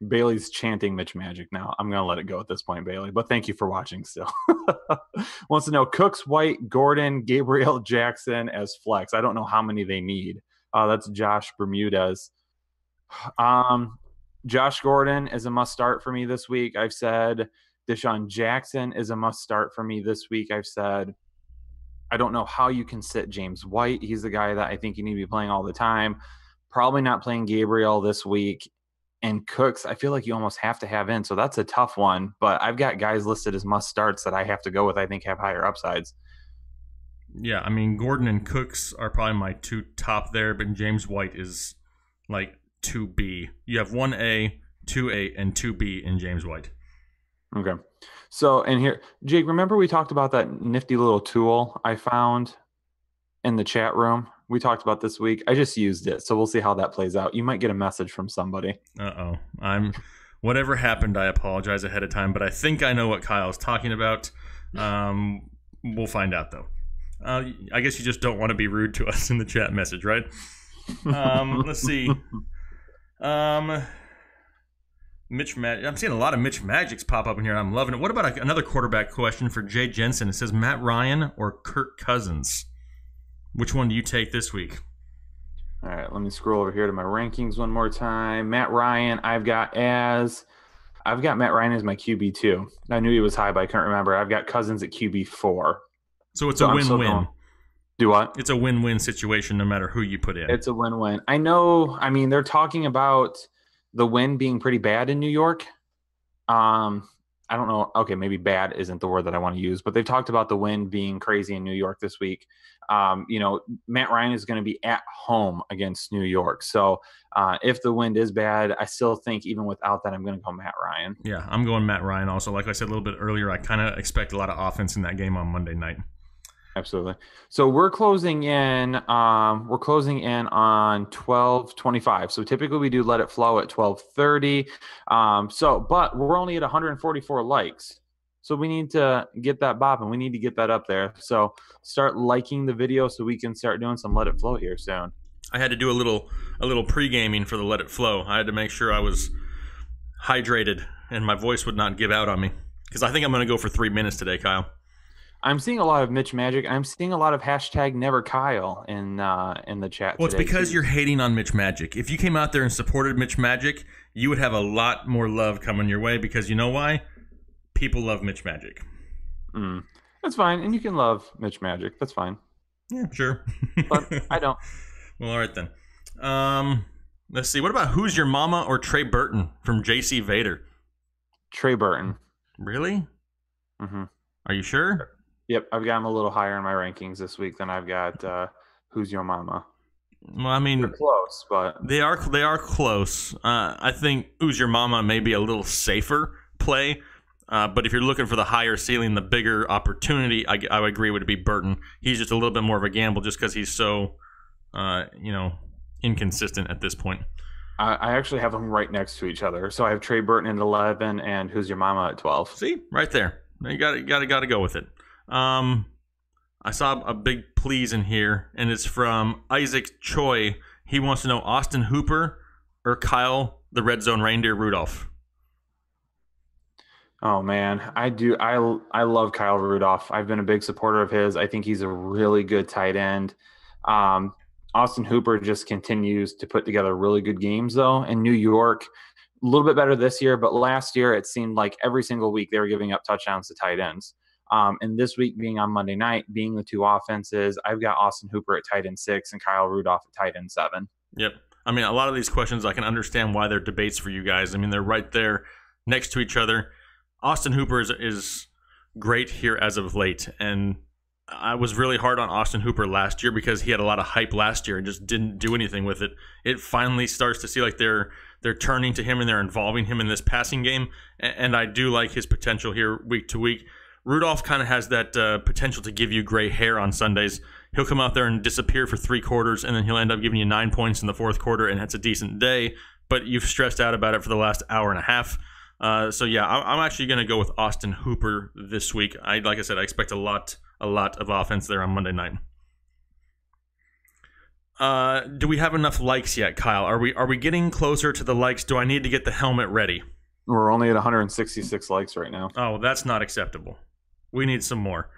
Bailey's chanting Mitch Magic now. I'm going to let it go at this point, Bailey, but thank you for watching still. Wants to know Cooks, White, Gordon, Gabriel, Jackson as flex. I don't know how many they need. That's Josh Bermudez. Josh Gordon is a must start for me this week. I've said Deshaun Jackson is a must start for me this week. I've said I don't know how you can sit James White. He's the guy that I think you need to be playing all the time. Probably not playing Gabriel this week. And Cooks, I feel like you almost have to have in. So that's a tough one. But I've got guys listed as must starts that I have to go with. I think have higher upsides. Yeah, I mean, Gordon and Cooks are probably my two top there, but James White is like 2B. You have 1A, 2A, and 2B in James White. Okay. So, and here, Jake, remember we talked about that nifty little tool I found in the chat room? We talked about this week. I just used it, so we'll see how that plays out. You might get a message from somebody. Uh-oh. Whatever happened, I apologize ahead of time, but I think I know what Kyle's talking about. We'll find out, though. I guess you just don't want to be rude to us in the chat message, right? Let's see. Mitch Magic. I'm seeing a lot of Mitch Magics pop up in here. I'm loving it. What about another quarterback question for Jay Jensen? It says Matt Ryan or Kirk Cousins. Which one do you take this week? All right, let me scroll over here to my rankings one more time. Matt Ryan, I've got Matt Ryan as my QB2. I knew he was high, but I couldn't remember. I've got Cousins at QB4. So it's a win-win. Do what? It's a win-win situation no matter who you put in. It's a win-win. I know, I mean, they're talking about the wind being pretty bad in New York. I don't know. Okay, maybe bad isn't the word that I want to use, but they've talked about the wind being crazy in New York this week. Matt Ryan is going to be at home against New York. So if the wind is bad, I still think even without that, I'm going to go Matt Ryan. Yeah, I'm going Matt Ryan also. Like I said a little bit earlier, I kind of expect a lot of offense in that game on Monday night. Absolutely. So we're closing in. We're closing in on 12:25. So typically we do let it flow at 12:30. But we're only at 144 likes. So we need to get that bopping. We need to get that up there. So start liking the video so we can start doing some let it flow here soon. I had to do a little pre-gaming for the let it flow. I had to make sure I was hydrated and my voice would not give out on me, because I think I'm going to go for 3 minutes today, Kyle. I'm seeing a lot of Mitch Magic. I'm seeing a lot of hashtag Never Kyle in the chat. Well, it's because you're hating on Mitch Magic. If you came out there and supported Mitch Magic, you would have a lot more love coming your way, because you know why? People love Mitch Magic. That's fine, and you can love Mitch Magic. That's fine. Yeah, sure. But I don't. Well, all right then. Let's see. What about Who's Your Mama or Trey Burton from JC Vader? Trey Burton. Really? Mm-hmm. Are you sure? Yep, I've got him a little higher in my rankings this week than I've got Who's Your Mama. Well, I mean, they're close, but they are close. I think Who's Your Mama may be a little safer play, but if you're looking for the higher ceiling, the bigger opportunity, I would agree would be Burton. He's just a little bit more of a gamble just because he's so, inconsistent at this point. I actually have them right next to each other. So I have Trey Burton at 11 and Who's Your Mama at 12. See, right there. You got to go with it. I saw a big please in here, and it's from Isaac Choi. He wants to know Austin Hooper or Kyle the Red Zone Reindeer Rudolph. Oh man, I do. I love Kyle Rudolph. I've been a big supporter of his. I think he's a really good tight end. Austin Hooper just continues to put together really good games though. In New York, a little bit better this year, but last year it seemed like every single week they were giving up touchdowns to tight ends. And this week being on Monday night, being the two offenses, I've got Austin Hooper at tight end 6 and Kyle Rudolph at tight end 7. Yep. I mean, a lot of these questions, I can understand why they're debates for you guys. I mean, they're right there next to each other. Austin Hooper is great here as of late. And I was really hard on Austin Hooper last year because he had a lot of hype last year and just didn't do anything with it. It finally starts to see like they're turning to him and they're involving him in this passing game. And I do like his potential here week to week. Rudolph kind of has that potential to give you gray hair on Sundays. He'll come out there and disappear for 3 quarters, and then he'll end up giving you 9 points in the 4th quarter, and that's a decent day. But you've stressed out about it for the last hour and a half. So yeah, I'm actually going to go with Austin Hooper this week. Like I said, I expect a lot of offense there on Monday night. Do we have enough likes yet, Kyle? Are we getting closer to the likes? Do I need to get the helmet ready? We're only at 166 likes right now. Oh, that's not acceptable. We need some more.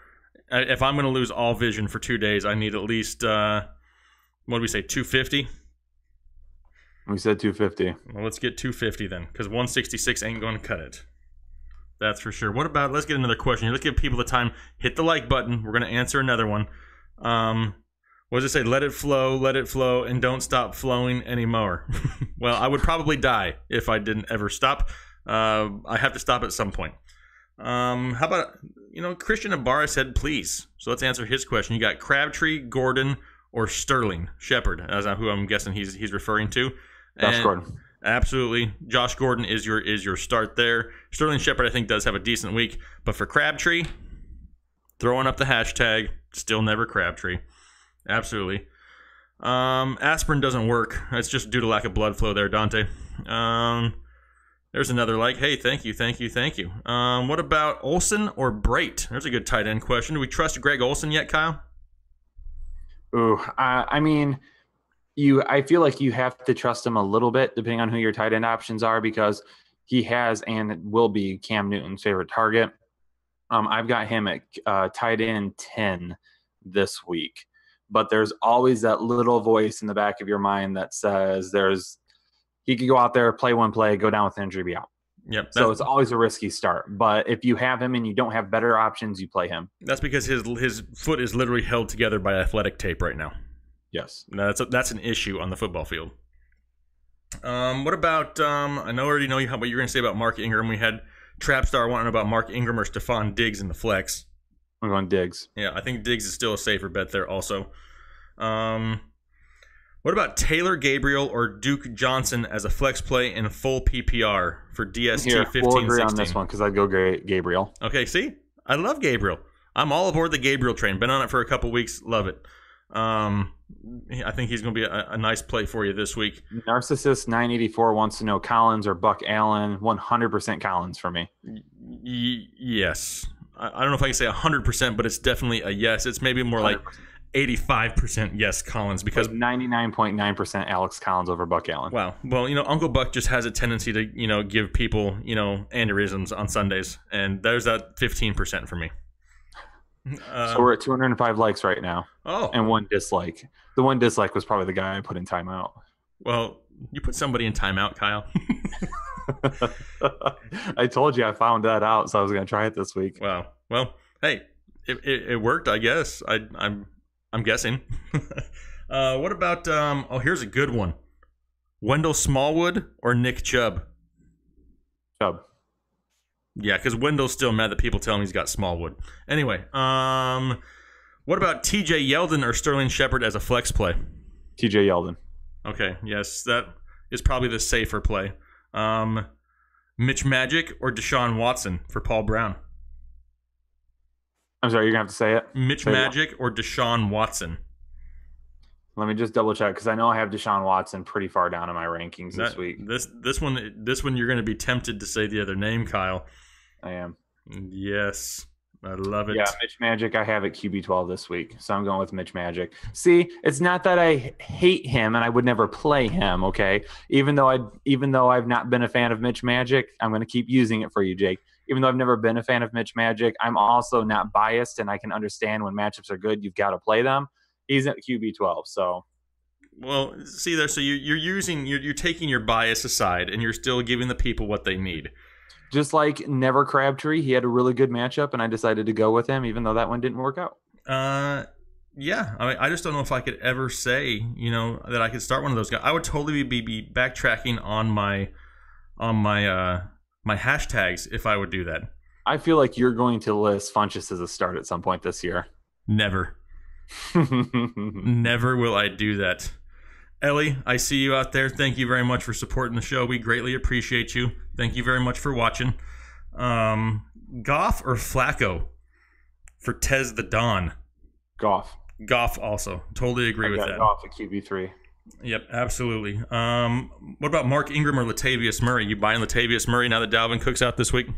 If I'm going to lose all vision for 2 days, I need at least, what do we say, 250? We said 250. Well, let's get 250 then, because 166 ain't going to cut it. That's for sure. What about, let's get another question. Let's give people the time. Hit the like button. We're going to answer another one. What does it say? Let it flow, and don't stop flowing anymore. Well, I would probably die if I didn't ever stop. I have to stop at some point. How about, Christian Ibarra said please. So let's answer his question. You got Crabtree, Gordon, or Sterling Shepard, as who I'm guessing he's referring to. Josh Gordon. Absolutely. Josh Gordon is your start there. Sterling Shepard, I think, does have a decent week. But for Crabtree, throwing up the hashtag, still never Crabtree. Absolutely. Aspirin doesn't work. That's just due to lack of blood flow there, Dante. There's another like. Hey, thank you. What about Olsen or Brait? There's a good tight end question. Do we trust Greg Olsen yet, Kyle? Ooh, I mean, I feel like you have to trust him a little bit, depending on who your tight end options are, because he has and will be Cam Newton's favorite target. I've got him at tight end 10 this week, but there's always that little voice in the back of your mind that says he could go out there, play one play, go down with injury, be out. Yep. So it's always a risky start. But if you have him and you don't have better options, you play him. That's because his foot is literally held together by athletic tape right now. Yes. That's an issue on the football field. What about I already know what you're going to say about Mark Ingram. We had Trapstar wanting about Mark Ingram or Stephon Diggs in the flex. I'm going Diggs. Yeah, I think Diggs is still a safer bet there also. What about Taylor Gabriel or Duke Johnson as a flex play in full PPR for DST Here, 15-16? we'll agree on this one because I'd go Gabriel. Okay, see? I love Gabriel. I'm all aboard the Gabriel train. Been on it for a couple weeks. Love it. I think he's going to be a nice play for you this week. Narcissist 984 wants to know Collins or Buck Allen. 100% Collins for me. Yes. I don't know if I can say 100%, but it's definitely a yes. It's maybe more 100%. Like 85% yes Collins because 99.9% Alex Collins over Buck Allen. Wow. Well, Uncle Buck just has a tendency to, give people, aneurysms on Sundays. And there's that 15% for me. So we're at 205 likes right now. Oh. And 1 dislike. The 1 dislike was probably the guy I put in timeout. Well, you put somebody in timeout, Kyle. I told you I found that out, so I was going to try it this week. Wow. Well, hey, it worked, I guess. I'm guessing. What about here's a good one. Wendell Smallwood or Nick Chubb? Chubb. Yeah, because Wendell's still mad that people tell him he's got Smallwood. Anyway, what about TJ Yeldon or Sterling Shepard as a flex play? TJ Yeldon. Okay, yes, that is probably the safer play. Mitch Magic or Deshaun Watson for Paul Brown? I'm sorry, you're going to have to say it? Mitch Magic or Deshaun Watson? Let me just double check because I know I have Deshaun Watson pretty far down in my rankings this week. This one you're going to be tempted to say the other name, Kyle. I am. Yes. I love it. Yeah, Mitch Magic I have at QB12 this week, so I'm going with Mitch Magic. See, it's not that I hate him and I would never play him, okay? Even though I've not been a fan of Mitch Magic, I'm going to keep using it for you, Jake. Even though I've never been a fan of Mitch Magic, I'm also not biased and I can understand when matchups are good, you've got to play them. He's at QB12, so. Well, see there, so you're taking your bias aside and you're still giving the people what they need. Just like Never Crabtree, he had a really good matchup, and I decided to go with him, even though that one didn't work out. Yeah. I mean, I just don't know if I could ever say, that I could start one of those guys. I would totally be backtracking on my hashtags if I would do that. I feel like you're going to list Funchess as a start at some point this year. Never. Never will I do that. Ellie, I see you out there. Thank you very much for supporting the show. We greatly appreciate you. Thank you very much for watching. Goff or Flacco for Tez the Don? Goff. Goff also. Totally agree with that. Goff at QB3. Yep, absolutely. What about Mark Ingram or Latavius Murray? You buying Latavius Murray now that Dalvin Cook's out this week?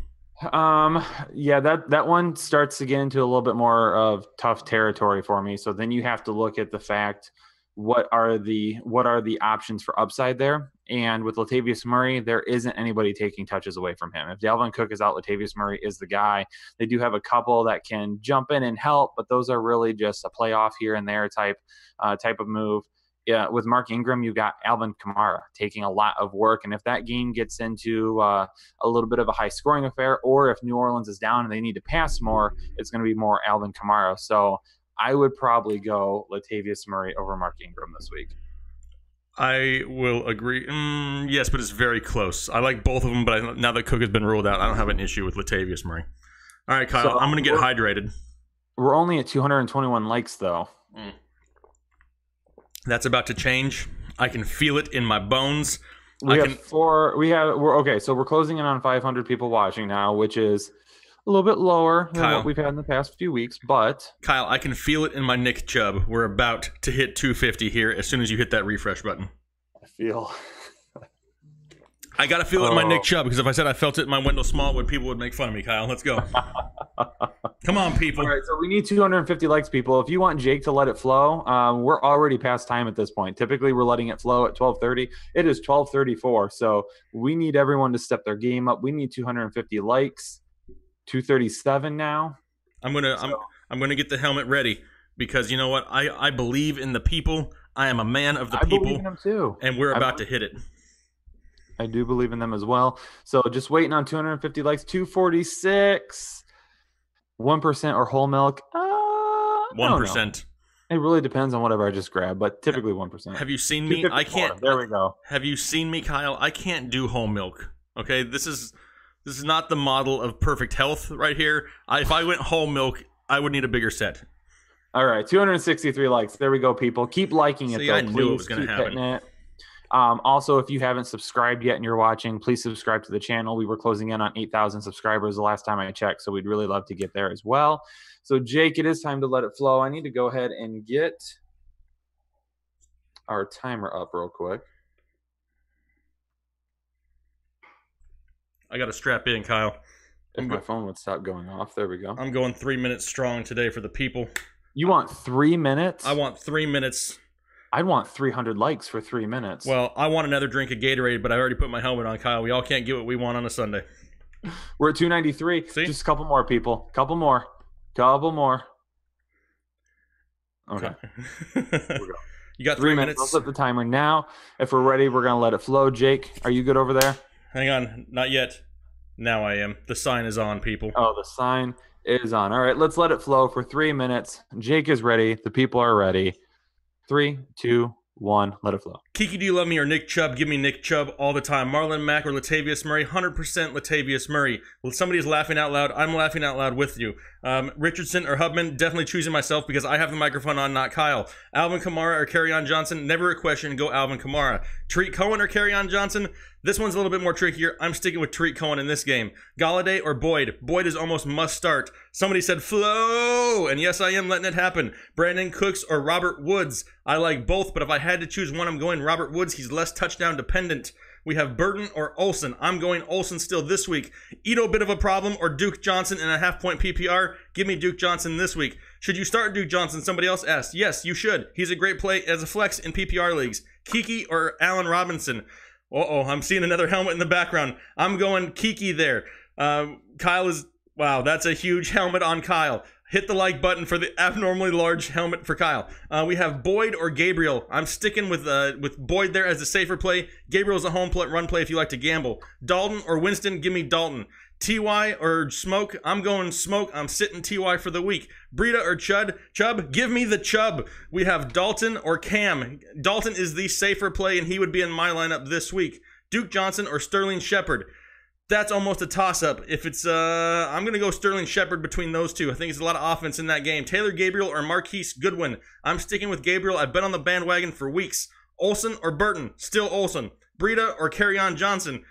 Yeah, that one starts to get into a little bit more of tough territory for me. So then you have to look at the fact, what are the options for upside there? And with Latavius Murray, there isn't anybody taking touches away from him. If Dalvin Cook is out, Latavius Murray is the guy. They do have a couple that can jump in and help, but those are really just a playoff here and there type of move. Yeah, with Mark Ingram, you've got Alvin Kamara taking a lot of work. And if that game gets into a little bit of a high-scoring affair, or if New Orleans is down and they need to pass more, it's going to be more Alvin Kamara. So I would probably go Latavius Murray over Mark Ingram this week. I will agree. Yes, but it's very close. I like both of them, but now that Cook has been ruled out, I don't have an issue with Latavius Murray. All right, Kyle, I'm going to get hydrated. We're only at 221 likes, though. That's about to change. I can feel it in my bones. Okay, so we're closing in on 500 people watching now, which is a little bit lower than what we've had in the past few weeks, but Kyle, I can feel it in my Nick Chubb. We're about to hit 250 here as soon as you hit that refresh button. I got to feel it in my Nick Chubb, because if I said I felt it in my Wendell Smallwood, people would make fun of me, Kyle. Let's go. Come on, people. All right, so we need 250 likes, people. If you want Jake to let it flow, we're already past time at this point. Typically, we're letting it flow at 12:30. It is 12:34, so we need everyone to step their game up. We need 250 likes. 237 now. I'm gonna get the helmet ready, because you know what? I believe in the people. I am a man of the people. I believe in them too. And we're about to hit it. I do believe in them as well. So just waiting on 250 likes. 246. 1% or whole milk. 1%. It really depends on whatever I just grabbed, but typically 1%. Have you seen me? I can't. There we go. Have you seen me, Kyle? I can't do whole milk. Okay, this is This is not the model of perfect health right here. If I went whole milk, I would need a bigger set. All right, 263 likes. There we go, people. Keep liking it, though. I knew it was going to happen. It. Also, if you haven't subscribed yet and you're watching, please subscribe to the channel. We were closing in on 8,000 subscribers the last time I checked, so we'd really love to get there as well. So, Jake, it is time to let it flow. I need to go ahead and get our timer up real quick. I got to strap in, Kyle. If my phone would stop going off. There we go. I'm going 3 minutes strong today for the people. You want 3 minutes? I want 3 minutes. I'd want 300 likes for 3 minutes. Well, I want another drink of Gatorade, but I already put my helmet on, Kyle. We all can't get what we want on a Sunday. We're at 293. See? Just a couple more, people. Couple more. Okay. You got 3 minutes. I'll set the timer now. If we're ready, we're going to let it flow. Jake, are you good over there? Hang on. Not yet. Now I am. The sign is on, people. Oh, the sign is on. All right, let's let it flow for 3 minutes. Jake is ready. The people are ready. 3, 2, 1, let it flow. Kiki, do you love me or Nick Chubb? Give me Nick Chubb all the time. Marlon Mack or Latavius Murray? 100% Latavius Murray. Well, somebody's laughing out loud. I'm laughing out loud with you. Richardson or Hubman? Definitely choosing myself because I have the microphone on, not Kyle. Alvin Kamara or Kerryon Johnson? Never a question. Go Alvin Kamara. Tariq Cohen or Kerryon Johnson? This one's a little bit more trickier. I'm sticking with Tariq Cohen in this game. Galladay or Boyd? Boyd is almost must start. Somebody said flow, and yes, I am letting it happen. Brandon Cooks or Robert Woods? I like both, but if I had to choose one, I'm going Robert Woods. He's less touchdown dependent. We have Burton or Olsen. I'm going Olsen still this week. Ito, bit of a problem, or Duke Johnson in a half-point PPR? Give me Duke Johnson this week. Should you start Duke Johnson? Somebody else asked. Yes, you should. He's a great play as a flex in PPR leagues. Kiki or Allen Robinson? Uh-oh, I'm seeing another helmet in the background. I'm going Kiki there. Kyle is... Wow, that's a huge helmet on Kyle. Hit the like button for the abnormally large helmet for Kyle. We have Boyd or Gabriel. I'm sticking with Boyd there as a safer play. Gabriel's a home run play if you like to gamble. Dalton or Winston? Give me Dalton. TY or Smoke? I'm going Smoke. I'm sitting TY for the week. Breida or Chubb? Give me the Chubb. We have Dalton or Cam. Dalton is the safer play, and he would be in my lineup this week. Duke Johnson or Sterling Shepard? That's almost a toss-up. If it's, I'm going to go Sterling Shepard between those two. I think there's a lot of offense in that game. Taylor Gabriel or Marquise Goodwin? I'm sticking with Gabriel. I've been on the bandwagon for weeks. Olsen or Burton? Still Olsen. Breida or Kerryon Johnson?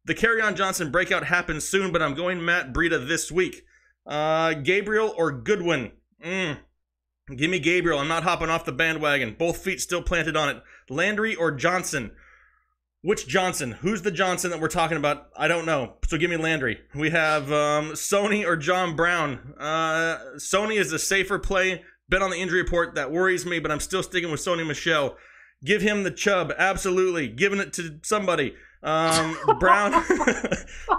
The Kerryon Johnson breakout happens soon, but I'm going Matt Breida this week. Gabriel or Goodwin? Give me Gabriel. I'm not hopping off the bandwagon. Both feet still planted on it. Landry or Johnson? Which Johnson? Who's the Johnson that we're talking about? I don't know. So give me Landry. We have Sony or John Brown. Sony is a safer play. Been on the injury report. That worries me, but I'm still sticking with Sony Michel. Give him the Chubb. Absolutely. Giving it to somebody. Brown,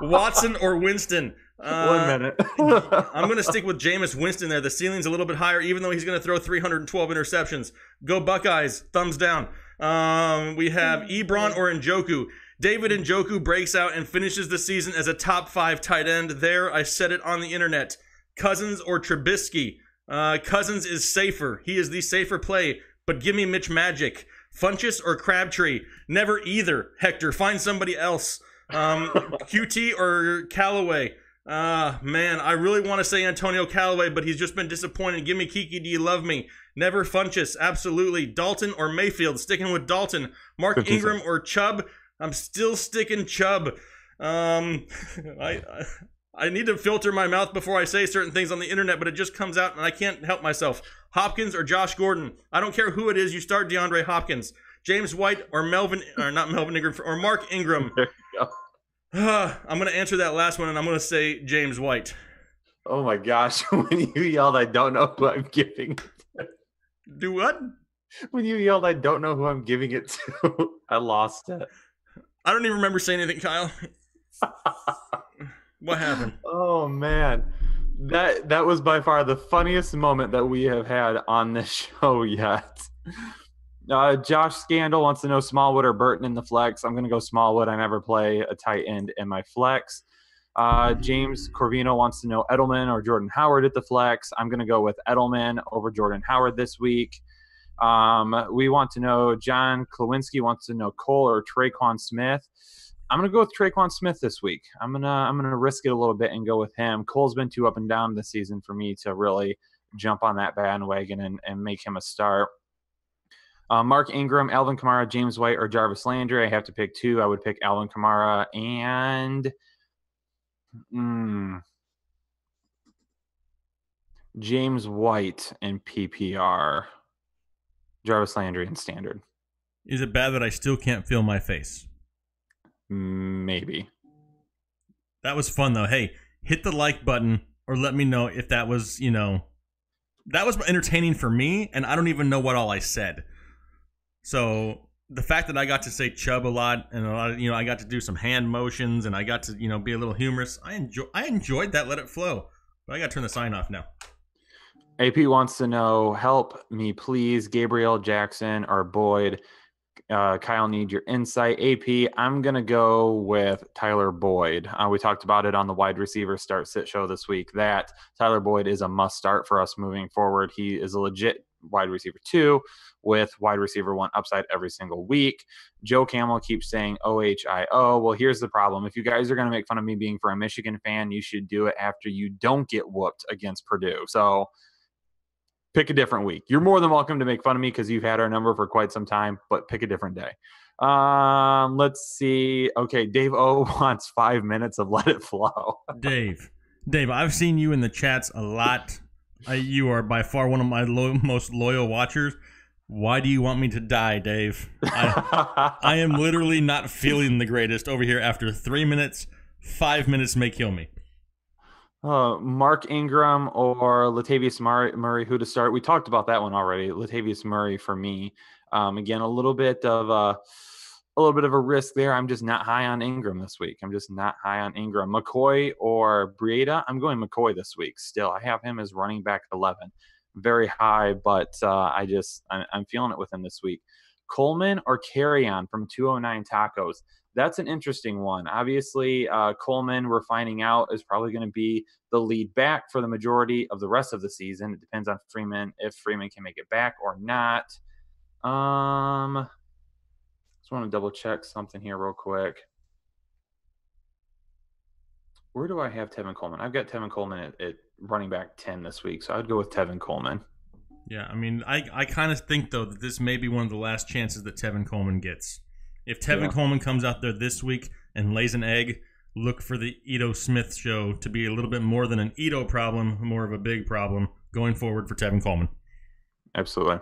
Watson or Winston? 1 minute. I'm going to stick with Jameis Winston there. The ceiling's a little bit higher, even though he's going to throw 312 interceptions. Go Buckeyes. Thumbs down. We have Ebron or Njoku. David Njoku breaks out and finishes the season as a top 5 tight end. There, I said it on the internet. Cousins or Trubisky? Cousins is safer. He is the safer play, but give me Mitch Magic. Funchess or Crabtree? Never either. Hector, find somebody else. QT or Callaway? Man, I really want to say Antonio Callaway, but he's just been disappointed. Give me Kiki, do you love me? Never Funchess, absolutely. Dalton or Mayfield? Sticking with Dalton. Mark Ingram or Chubb? I'm still sticking Chubb. I need to filter my mouth before I say certain things on the internet, but it just comes out and I can't help myself. Hopkins or Josh Gordon? I don't care who it is, you start DeAndre Hopkins. James White or not Melvin Ingram, or Mark Ingram? There you go. I'm going to answer that last one, and I'm going to say James White. Oh my gosh, when you yelled, I don't know who I'm giving it to. Do what? When you yelled, I don't know who I'm giving it to, I lost it. I don't even remember saying anything, Kyle. What happened? Oh man, that was by far the funniest moment that we have had on this show yet. Josh Scandal wants to know Smallwood or Burton in the flex. I'm going to go Smallwood. I never play a tight end in my flex. James Corvino wants to know Edelman or Jordan Howard at the flex. I'm going to go with Edelman over Jordan Howard this week. We want to know John Klawinski wants to know Cole or Traquan Smith. I'm gonna go with Traquan Smith this week. I'm gonna risk it a little bit and go with him. Cole's been too up and down this season for me to really jump on that bandwagon and make him a start. Mark Ingram, Alvin Kamara, James White, or Jarvis Landry. I have to pick two. I would pick Alvin Kamara and James White in PPR. Jarvis Landry in standard. Is it bad that I still can't feel my face? Maybe. That was fun, though. Hey, hit the like button or let me know if that was, that was entertaining for me, and I don't even know what all I said. So the fact that I got to say Chubb a lot, and a lot of, I got to do some hand motions, and I got to, be a little humorous. I enjoyed that. Let it flow. But I got to turn the sign off now. AP wants to know, help me please, Gabriel, Jackson, or Boyd. Kyle, need your insight. AP, I'm going to go with Tyler Boyd. We talked about it on the wide receiver start sit show this week, that Tyler Boyd is a must start for us moving forward. He is a legit wide receiver 2 with wide receiver 1 upside every single week. Joe Camel keeps saying OHIO. Well, here's the problem. If you guys are going to make fun of me being for a Michigan fan, you should do it after you don't get whooped against Purdue. So pick a different week. You're more than welcome to make fun of me because you've had our number for quite some time, but pick a different day. Let's see. Okay, Dave O wants 5 minutes of Let It Flow. Dave, I've seen you in the chats a lot. You are by far one of my most loyal watchers. Why do you want me to die, Dave? I am literally not feeling the greatest over here after 3 minutes. 5 minutes may kill me. Mark Ingram or Latavius Murray, who to start? We talked about that one already. Latavius Murray for me. Again, a little bit of a risk there. I'm just not high on Ingram this week. McCoy or Breida? I'm going McCoy this week. Still, I have him as running back 11, very high, but I'm feeling it with him this week. Coleman or Carrion from 209 Tacos? That's an interesting one. Obviously, Coleman, we're finding out, is probably going to be the lead back for the majority of the rest of the season. It depends on Freeman, if Freeman can make it back or not. Just want to double check something here real quick. Where do I have Tevin Coleman? I've got Tevin Coleman at running back 10 this week, so I'd go with Tevin Coleman. Yeah, I mean, I kind of think, though, that this may be one of the last chances that Tevin Coleman gets. If Tevin Coleman comes out there this week and lays an egg, look for the Ito Smith show to be a little bit more than an Ito problem, more of a big problem going forward for Tevin Coleman. Absolutely.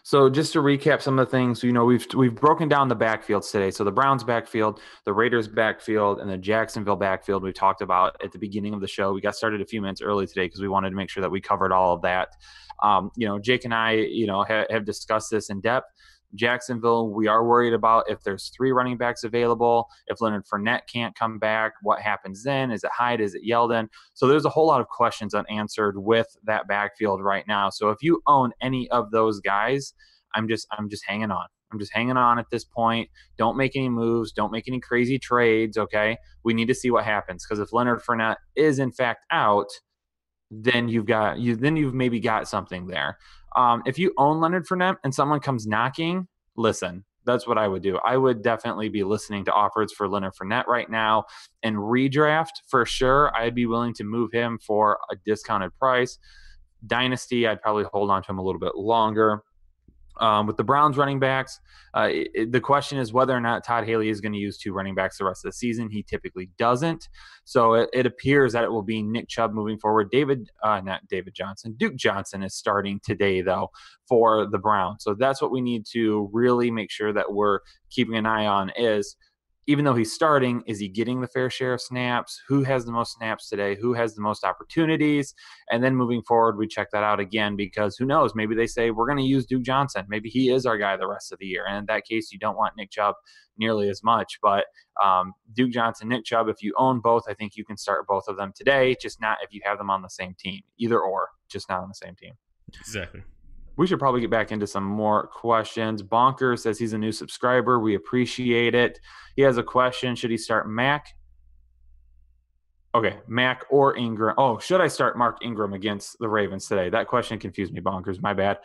So just to recap some of the things, we've broken down the backfields today. So the Browns backfield, the Raiders backfield, and the Jacksonville backfield we talked about at the beginning of the show. We got started a few minutes early today because we wanted to make sure that we covered all of that. Jake and I, have discussed this in depth. Jacksonville, we are worried about if there's 3 running backs available. If Leonard Fournette can't come back, what happens then? Is it Hyde? Is it Yeldon? So there's a whole lot of questions unanswered with that backfield right now. So if you own any of those guys, I'm just hanging on. I'm just hanging on at this point. Don't make any moves. Don't make any crazy trades, okay? We need to see what happens, because if Leonard Fournette is in fact out, then you've maybe got something there. If you own Leonard Fournette and someone comes knocking, listen, that's what I would do. I would definitely be listening to offers for Leonard Fournette right now, and redraft for sure. I'd be willing to move him for a discounted price. Dynasty, I'd probably hold on to him a little bit longer. With the Browns running backs, the question is whether or not Todd Haley is going to use 2 running backs the rest of the season. He typically doesn't. So it appears that it will be Nick Chubb moving forward. Duke Johnson is starting today, though, for the Browns. So that's what we need to really make sure that we're keeping an eye on is, even though he's starting, is he getting the fair share of snaps? Who has the most snaps today? Who has the most opportunities? And then moving forward, we check that out again, because who knows? Maybe they say, we're going to use Duke Johnson. Maybe he is our guy the rest of the year. And in that case, you don't want Nick Chubb nearly as much. But Duke Johnson, Nick Chubb, if you own both, I think you can start both of them today, just not if you have them on the same team. Either or, just not on the same team. Exactly. We should probably get back into some more questions. Bonker says he's a new subscriber. We appreciate it. He has a question. Should he start Mac? Okay, Mac or Ingram. Oh, should I start Mark Ingram against the Ravens today? That question confused me, Bonkers. My bad.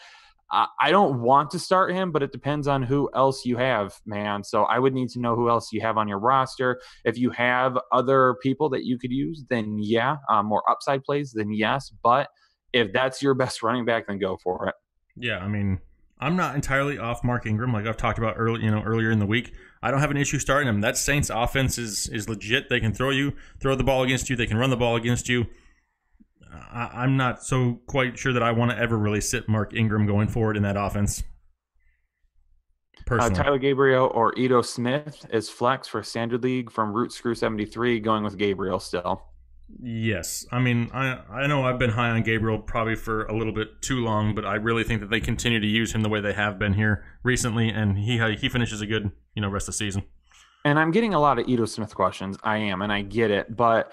I don't want to start him, but it depends on who else you have, man. So I would need to know who else you have on your roster. If you have other people that you could use, then yeah, more upside plays, then yes. But if that's your best running back, then go for it. Yeah, I mean, I'm not entirely off Mark Ingram, like I've talked about earlier in the week. I don't have an issue starting him. That Saints offense is legit. They can throw the ball against you. They can run the ball against you. I'm not so quite sure that I want to ever really sit Mark Ingram going forward in that offense. Personally. Tyler Gabriel or Ito Smith is flex for Standard League from Root Screw 73, going with Gabriel still. Yes. I mean, I know I've been high on Gabriel probably for a little bit too long, but I really think that they continue to use him the way they have been here recently, and he finishes a good rest of the season. And I'm getting a lot of Ito Smith questions. I am, and I get it, but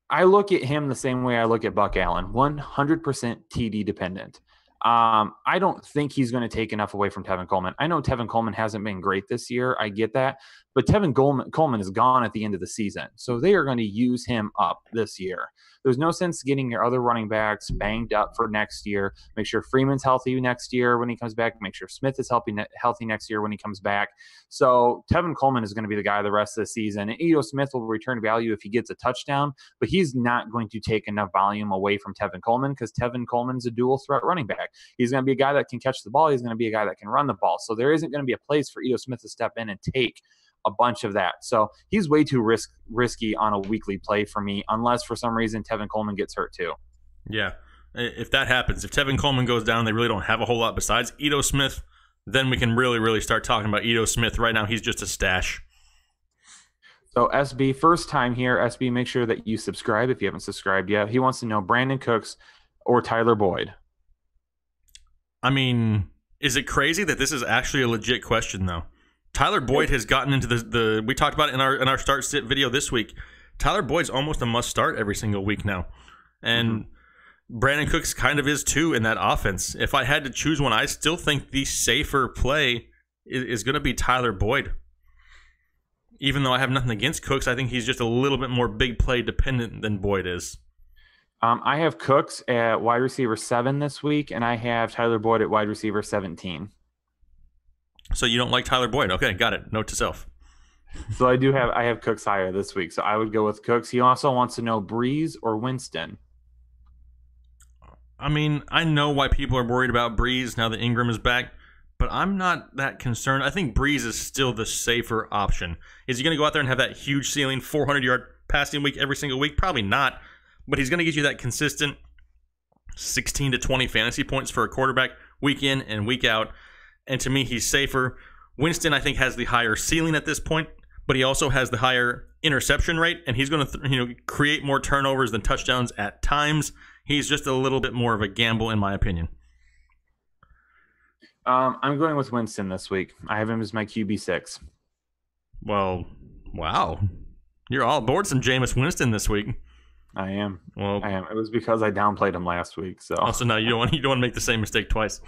I look at him the same way I look at Buck Allen, 100% TD dependent. I don't think he's going to take enough away from Tevin Coleman. I know Tevin Coleman hasn't been great this year. I get that. But Tevin Coleman is gone at the end of the season. So they are going to use him up this year. There's no sense getting your other running backs banged up for next year. Make sure Freeman's healthy next year when he comes back. Make sure Smith is healthy next year when he comes back. So Tevin Coleman is going to be the guy the rest of the season. And Ito Smith will return value if he gets a touchdown, but he's not going to take enough volume away from Tevin Coleman because Tevin Coleman's a dual threat running back. He's going to be a guy that can catch the ball. He's going to be a guy that can run the ball. So there isn't going to be a place for Ito Smith to step in and take a bunch of that. So he's way too risky on a weekly play for me, unless for some reason Tevin Coleman gets hurt too. Yeah. If that happens, if Tevin Coleman goes down, they really don't have a whole lot besides Ito Smith, then we can really start talking about Ito Smith. Right now, he's just a stash. So SB, first time here. SB, make sure that you subscribe if you haven't subscribed yet. He wants to know Brandon Cooks or Tyler Boyd. I mean, is it crazy that this is actually a legit question, though? Tyler Boyd has gotten into the we talked about it in our start sit video this week. Tyler Boyd's almost a must start every single week now. And Brandon Cooks kind of is too in that offense. If I had to choose one, I still think the safer play is going to be Tyler Boyd. Even though I have nothing against Cooks, I think he's just a little bit more big play dependent than Boyd is. I have Cooks at wide receiver 7 this week, and I have Tyler Boyd at wide receiver 17. So you don't like Tyler Boyd? Okay, got it. Note to self. So I have Cooks higher this week, so I would go with Cooks. He also wants to know Breeze or Winston. I mean, I know why people are worried about Breeze now that Ingram is back, but I'm not that concerned. I think Breeze is still the safer option. Is he going to go out there and have that huge ceiling, 400-yard passing week every single week? Probably not, but he's going to get you that consistent 16 to 20 fantasy points for a quarterback week in and week out. And to me, he's safer. Winston, I think, has the higher ceiling at this point, but he also has the higher interception rate, and he's going to create more turnovers than touchdowns at times. He's just a little bit more of a gamble, in my opinion. I'm going with Winston this week. I have him as my QB6. Well, wow. You're all aboard some Jameis Winston this week. I am. Well, I am. It was because I downplayed him last week. So also now you don't want to make the same mistake twice.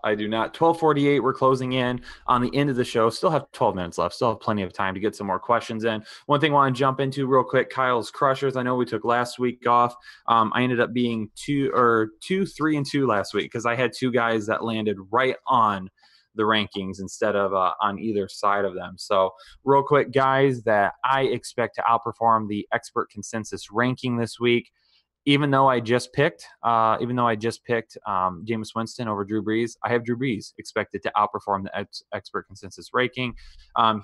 I do not. 12:48. We're closing in on the end of the show. Still have 12 minutes left. Still have plenty of time to get some more questions in. One thing I want to jump into real quick, Kyle's Crushers. I know we took last week off. I ended up being 3-2 last week because I had two guys that landed right on the rankings instead of on either side of them. So real quick, guys, that I expect to outperform the expert consensus ranking this week. Even though I just picked Jameis Winston over Drew Brees, I have Drew Brees expected to outperform the expert consensus ranking.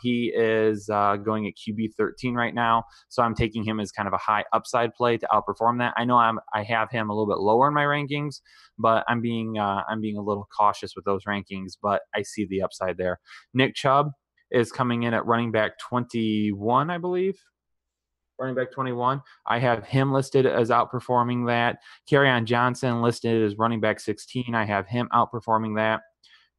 He is going at QB 13 right now, so I'm taking him as kind of a high upside play to outperform that. I know I have him a little bit lower in my rankings, but I'm being a little cautious with those rankings. But I see the upside there. Nick Chubb is coming in at running back 21, I believe. Running back 21. I have him listed as outperforming that. Kerryon Johnson listed as running back 16. I have him outperforming that.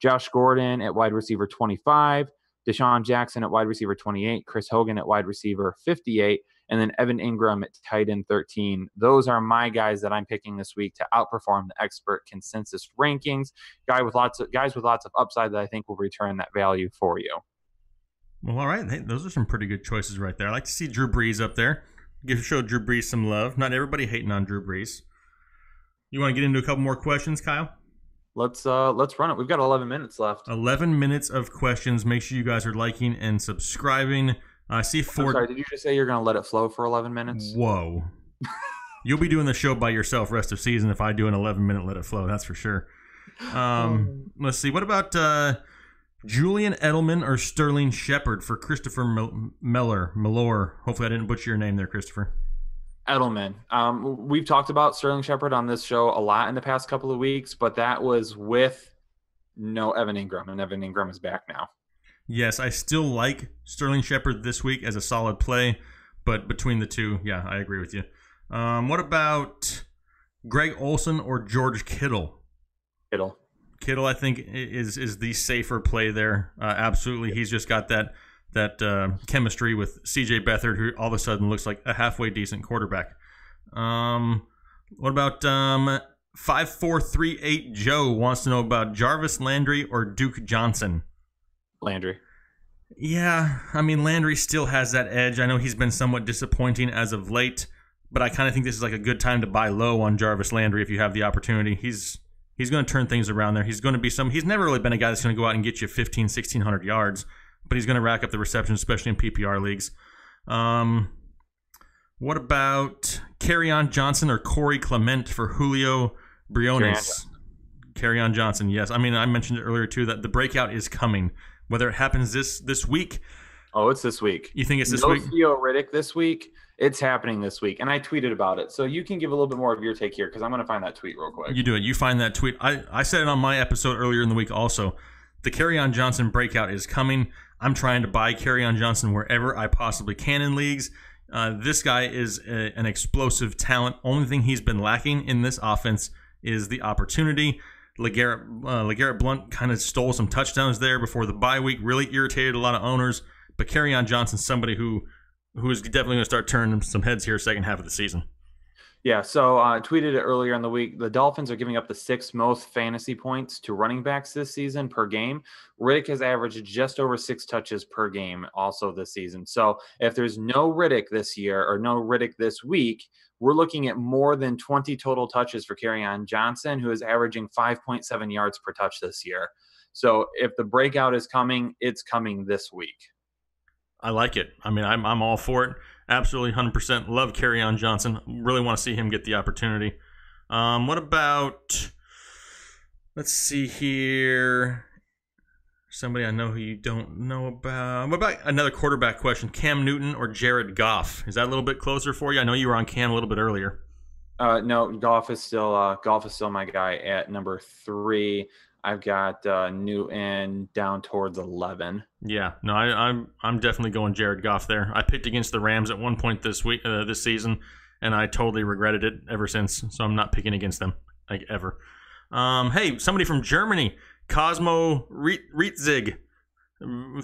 Josh Gordon at wide receiver 25. Deshaun Jackson at wide receiver 28. Chris Hogan at wide receiver 58. And then Evan Ingram at tight end 13. Those are my guys that I'm picking this week to outperform the expert consensus rankings. Guys with lots of upside that I think will return that value for you. Well, all right. Hey, those are some pretty good choices right there. I like to see Drew Brees up there. Show Drew Brees some love. Not everybody hating on Drew Brees. You want to get into a couple more questions, Kyle? let's run it. We've got 11 minutes left. 11 minutes of questions. Make sure you guys are liking and subscribing. I see I'm sorry, did you just say you're going to let it flow for 11 minutes? Whoa. You'll be doing the show by yourself rest of season if I do an 11-minute let it flow. That's for sure. Let's see. What about Julian Edelman or Sterling Shepard for Christopher Mellor? Hopefully I didn't butcher your name there, Christopher. Edelman. We've talked about Sterling Shepard on this show a lot in the past couple of weeks, but that was with no Evan Ingram, and Evan Ingram is back now. Yes, I still like Sterling Shepard this week as a solid play, but between the two, yeah, I agree with you. What about Greg Olsen or George Kittle? Kittle, I think, is the safer play there. Absolutely, he's just got that chemistry with C.J. Beathard, who all of a sudden looks like a halfway decent quarterback. What about 5438 Joe wants to know about Jarvis Landry or Duke Johnson? Landry. Yeah, I mean, Landry still has that edge. I know he's been somewhat disappointing as of late, but I kind of think this is like a good time to buy low on Jarvis Landry if you have the opportunity. He's going to turn things around there. He's going to be he's never really been a guy that's going to go out and get you 1,600 yards, but he's going to rack up the receptions, especially in PPR leagues. What about Kerryon Johnson or Corey Clement for Julio Briones? Kerryon Johnson, yes. I mean, I mentioned it earlier too that the breakout is coming. Whether it happens this week. Oh, it's this week. You think it's this week? Theo Riddick this week. It's happening this week, and I tweeted about it. So you can give a little bit more of your take here because I'm going to find that tweet real quick. You do it. You find that tweet. I said it on my episode earlier in the week also. The Kerryon Johnson breakout is coming. I'm trying to buy Kerryon Johnson wherever I possibly can in leagues. This guy is an explosive talent. Only thing he's been lacking in this offense is the opportunity. LeGarrette Blount kind of stole some touchdowns there before the bye week, really irritated a lot of owners. But Kerryon Johnson's somebody who is definitely going to start turning some heads here second half of the season. Yeah, so I tweeted it earlier in the week. The Dolphins are giving up the 6th most fantasy points to running backs this season per game. Riddick has averaged just over 6 touches per game also this season. So if there's no Riddick this year or no Riddick this week, we're looking at more than 20 total touches for Kerryon Johnson, who is averaging 5.7 yards per touch this year. So if the breakout is coming, it's coming this week. I like it. I mean, I'm all for it. Absolutely, 100%. Love Kerryon Johnson. Really want to see him get the opportunity. What about, let's see here. Somebody I know who you don't know about. What about another quarterback question? Cam Newton or Jared Goff? Is that a little bit closer for you? I know you were on Cam a little bit earlier. No, Goff is still my guy at number 3. I've got Newton down towards 11. Yeah, no, I'm definitely going Jared Goff there. I picked against the Rams at one point this season, and I totally regretted it ever since. So I'm not picking against them like ever. Hey, somebody from Germany, Cosmo Rietzig.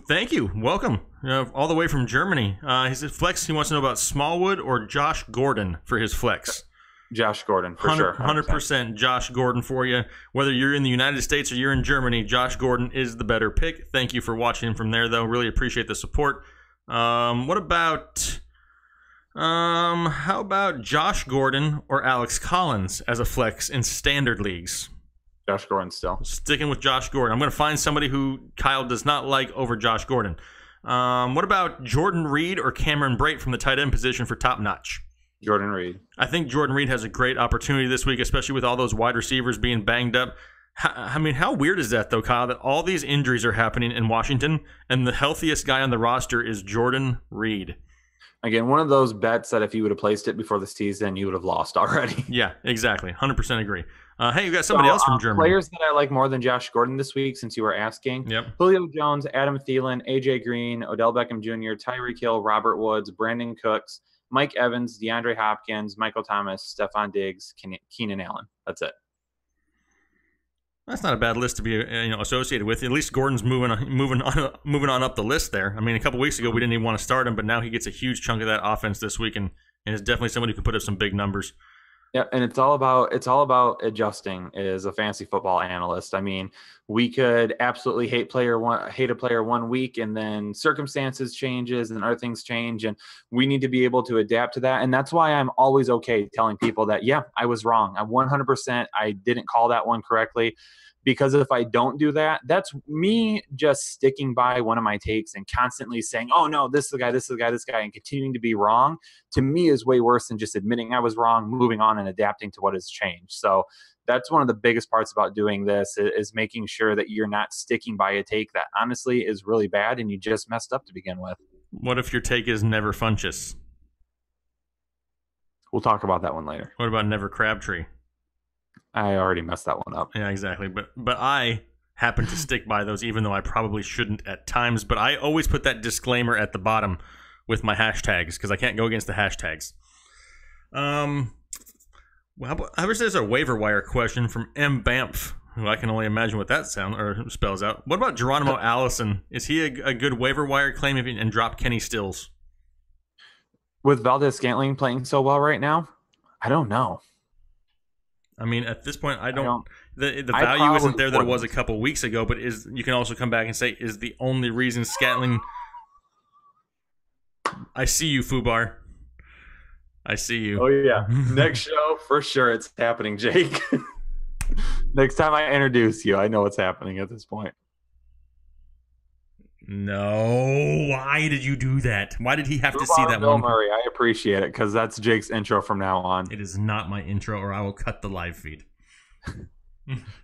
Thank you. Welcome. All the way from Germany. His flex, he wants to know about Smallwood or Josh Gordon for his flex. Josh Gordon, for sure. 100% Josh Gordon for you. Whether you're in the United States or you're in Germany, Josh Gordon is the better pick. Thank you for watching from there, though. Really appreciate the support. How about Josh Gordon or Alex Collins as a flex in standard leagues? Josh Gordon still. Sticking with Josh Gordon. I'm going to find somebody who Kyle does not like over Josh Gordon. What about Jordan Reed or Cameron Brate from the tight end position for top notch? Jordan Reed. I think Jordan Reed has a great opportunity this week, especially with all those wide receivers being banged up. I mean, how weird is that, though, Kyle, that all these injuries are happening in Washington, and the healthiest guy on the roster is Jordan Reed? Again, one of those bets that if you would have placed it before the season, you would have lost already. Yeah, exactly. 100% agree. Hey, you got somebody else from Germany. Players that I like more than Josh Gordon this week, since you were asking. Yep. Julio Jones, Adam Thielen, AJ Green, Odell Beckham Jr., Tyreek Hill, Robert Woods, Brandon Cooks, Mike Evans, DeAndre Hopkins, Michael Thomas, Stephon Diggs, Keenan Allen. That's it. That's not a bad list to be associated with. At least Gordon's moving on up the list there. I mean, a couple weeks ago we didn't even want to start him, but now he gets a huge chunk of that offense this week, and is definitely somebody who can put up some big numbers. Yeah, and it's all about adjusting as a fantasy football analyst. I mean, we could absolutely hate a player 1 week, and then circumstances changes and other things change, and we need to be able to adapt to that. And that's why I'm always okay telling people that, yeah, I was wrong. I 100% I didn't call that one correctly, because if I don't do that, that's me just sticking by one of my takes and constantly saying, oh no, this is the guy, this is the guy, this guy, and continuing to be wrong, to me is way worse than just admitting I was wrong, moving on and adapting to what has changed. So that's one of the biggest parts about doing this, is making sure that you're not sticking by a take that honestly is really bad and you just messed up to begin with. What if your take is never Funchess? We'll talk about that one later. What about never Crabtree? I already messed that one up. Yeah, exactly. But I happen to stick by those, even though I probably shouldn't at times. But I always put that disclaimer at the bottom with my hashtags because I can't go against the hashtags. Well, how about there's a waiver wire question from M. Bamf, who I can only imagine what that spells out. What about Geronimo Allison? Is he a good waiver wire claim and drop Kenny Stills? With Valdez-Scantling playing so well right now, I don't know. I mean, at this point, I don't. The value isn't there that it was a couple weeks ago. But you can also come back and say, is the only reason Scantling? I see you, Fubar. I see you. Oh yeah, next show for sure. It's happening, Jake. Next time I introduce you, I know what's happening at this point. No, why did you do that? Why did he have to see that Bill one? Murray, I appreciate it because that's Jake's intro from now on. It is not my intro, or I will cut the live feed.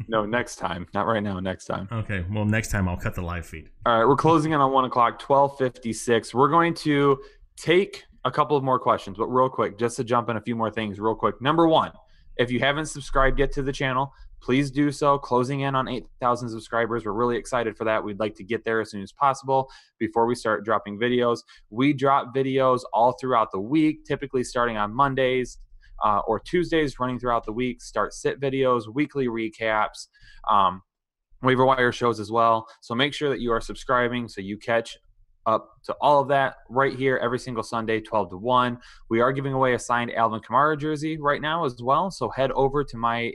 No, next time. Not right now, next time. Okay, well, next time I'll cut the live feed. All right, we're closing in on 1 o'clock, 12:56. We're going to take a couple of more questions, but real quick, just to jump in a few more things real quick. Number one, if you haven't subscribed yet to the channel, please do so. Closing in on 8,000 subscribers. We're really excited for that. We'd like to get there as soon as possible before we start dropping videos. We drop videos all throughout the week, typically starting on Mondays or Tuesdays, running throughout the week. Start sit videos, weekly recaps, waiver wire shows as well. So make sure that you are subscribing so you catch up to all of that right here every single Sunday, 12 to 1. We are giving away a signed Alvin Kamara jersey right now as well. So head over to my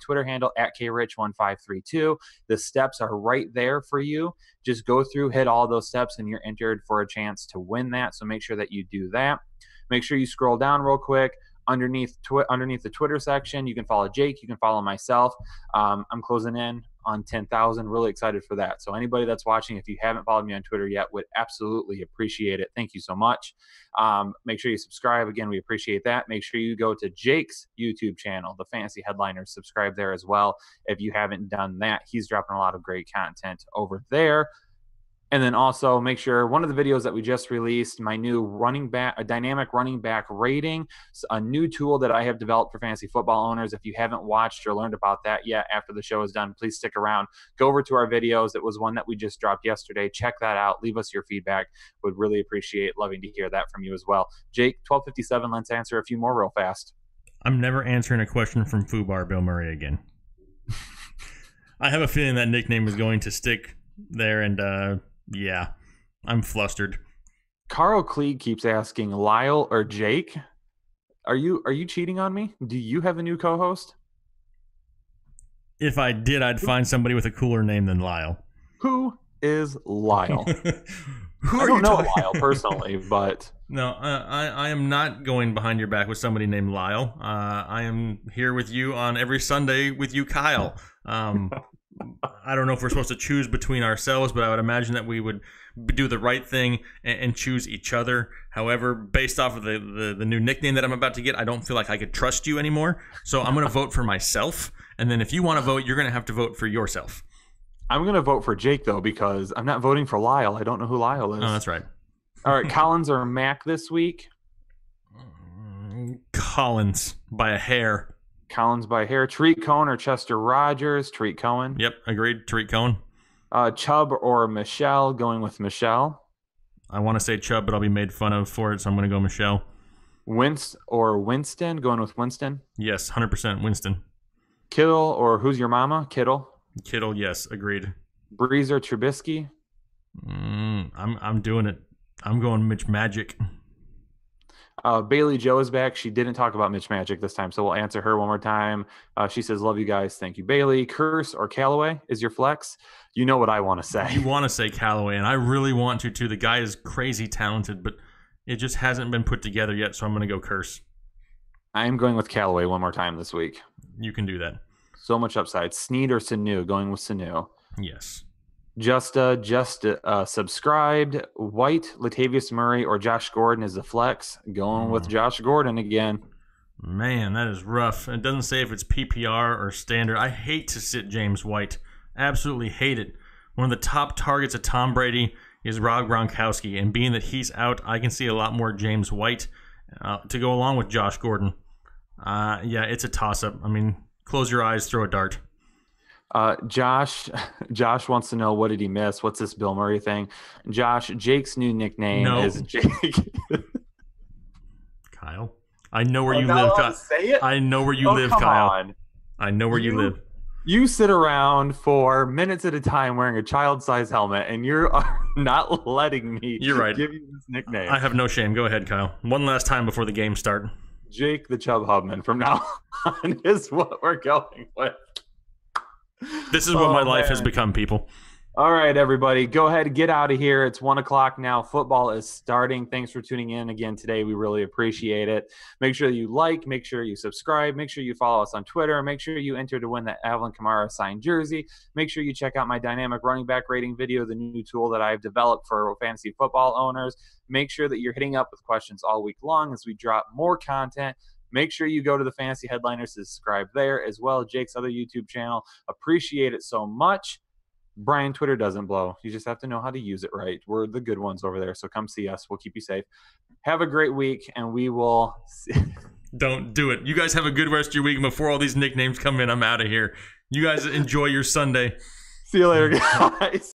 Twitter handle at krich1532. The steps are right there for you. Just go through, hit all those steps, and you're entered for a chance to win that. So make sure that you do that. Make sure you scroll down real quick. Underneath the Twitter section, you can follow Jake. You can follow myself. I'm closing in on 10,000. Really excited for that. So anybody that's watching, if you haven't followed me on Twitter yet, would absolutely appreciate it. Thank you so much. Make sure you subscribe. Again, we appreciate that. Make sure you go to Jake's YouTube channel, the Fantasy Headliners. Subscribe there as well. If you haven't done that, he's dropping a lot of great content over there. And then also make sure one of the videos that we just released, my new dynamic running back rating, a new tool that I have developed for fantasy football owners. If you haven't watched or learned about that yet after the show is done, please stick around. Go over to our videos. It was one that we just dropped yesterday. Check that out. Leave us your feedback. Would really appreciate loving to hear that from you as well. Jake, 12:57. Let's answer a few more real fast. I'm never answering a question from Fubar Bill Murray again. I have a feeling that nickname is going to stick there, and yeah, I'm flustered. Carl Klieg keeps asking Lyle or Jake. Are you cheating on me? Do you have a new co-host? If I did, I'd find somebody with a cooler name than Lyle. Who is Lyle? I don't know Lyle personally, but no, I am not going behind your back with somebody named Lyle. I am here with you on every Sunday with you, Kyle. I don't know if we're supposed to choose between ourselves, but I would imagine that we would do the right thing and choose each other. However, based off of the new nickname that I'm about to get, I don't feel like I could trust you anymore. So I'm going to vote for myself. And then if you want to vote, you're going to have to vote for yourself. I'm going to vote for Jake, though, because I'm not voting for Lyle. I don't know who Lyle is. Oh, that's right. All right, Collins or Mac this week? Collins by a hair. Collins by hair. Tariq Cohen or Chester Rogers? Tariq Cohen. Yep, agreed. Tariq Cohen. Chubb or Michelle? Going with Michelle. I want to say Chubb, but I'll be made fun of for it, so I'm going to go Michelle. Wentz or Winston? Going with Winston. Yes, 100% Winston. Kittle or who's your mama? Kittle. Kittle, yes, agreed. Breeze or Trubisky? I'm doing it. I'm going Mitch Magic. Bailey Joe is back. She didn't talk about Mitch Magic this time, so we'll answer her one more time. She says, love you guys. Thank you, Bailey. Curse or Callaway is your flex? You know what I want to say. You want to say Callaway, and I really want to, too. The guy is crazy talented, but it just hasn't been put together yet, so I'm going to go Curse. I am going with Callaway one more time this week. You can do that. So much upside. Snead or Sanu? Going with Sanu. Yes. Just subscribed. White, Latavius Murray, or Josh Gordon is the flex. Going with Josh Gordon again. Man, that is rough. It doesn't say if it's PPR or standard. I hate to sit James White. Absolutely hate it. One of the top targets of Tom Brady is Rob Gronkowski, and being that he's out, I can see a lot more James White to go along with Josh Gordon. Yeah, it's a toss-up. I mean, close your eyes, throw a dart. Josh wants to know, what did he miss? What's this Bill Murray thing? Josh, Jake's new nickname is Jake. Kyle, I know where you live. I know where you live, Kyle. On. I know where you live. You sit around for minutes at a time wearing a child-sized helmet, and you're not letting me You're right. give you this nickname. I have no shame. Go ahead, Kyle. One last time before the game start. Jake the Chubb Hubman from now on is what we're going with. This is what my life has become, people. All right, everybody, go ahead and get out of here. It's 1 o'clock now. Football is starting. Thanks for tuning in again today. We really appreciate it. Make sure you like, make sure you subscribe, make sure you follow us on Twitter, make sure you enter to win the Alvin Kamara signed jersey. Make sure you check out my dynamic running back rating video, the new tool that I've developed for fantasy football owners. Make sure that you're hitting up with questions all week long as we drop more content. Make sure you go to the Fantasy Headliners to subscribe there, as well as Jake's other YouTube channel. Appreciate it so much. Brian, Twitter doesn't blow. You just have to know how to use it right. We're the good ones over there, so come see us. We'll keep you safe. Have a great week, and we will see. Don't do it. You guys have a good rest of your week. Before all these nicknames come in, I'm out of here. You guys enjoy your Sunday. See you later, guys.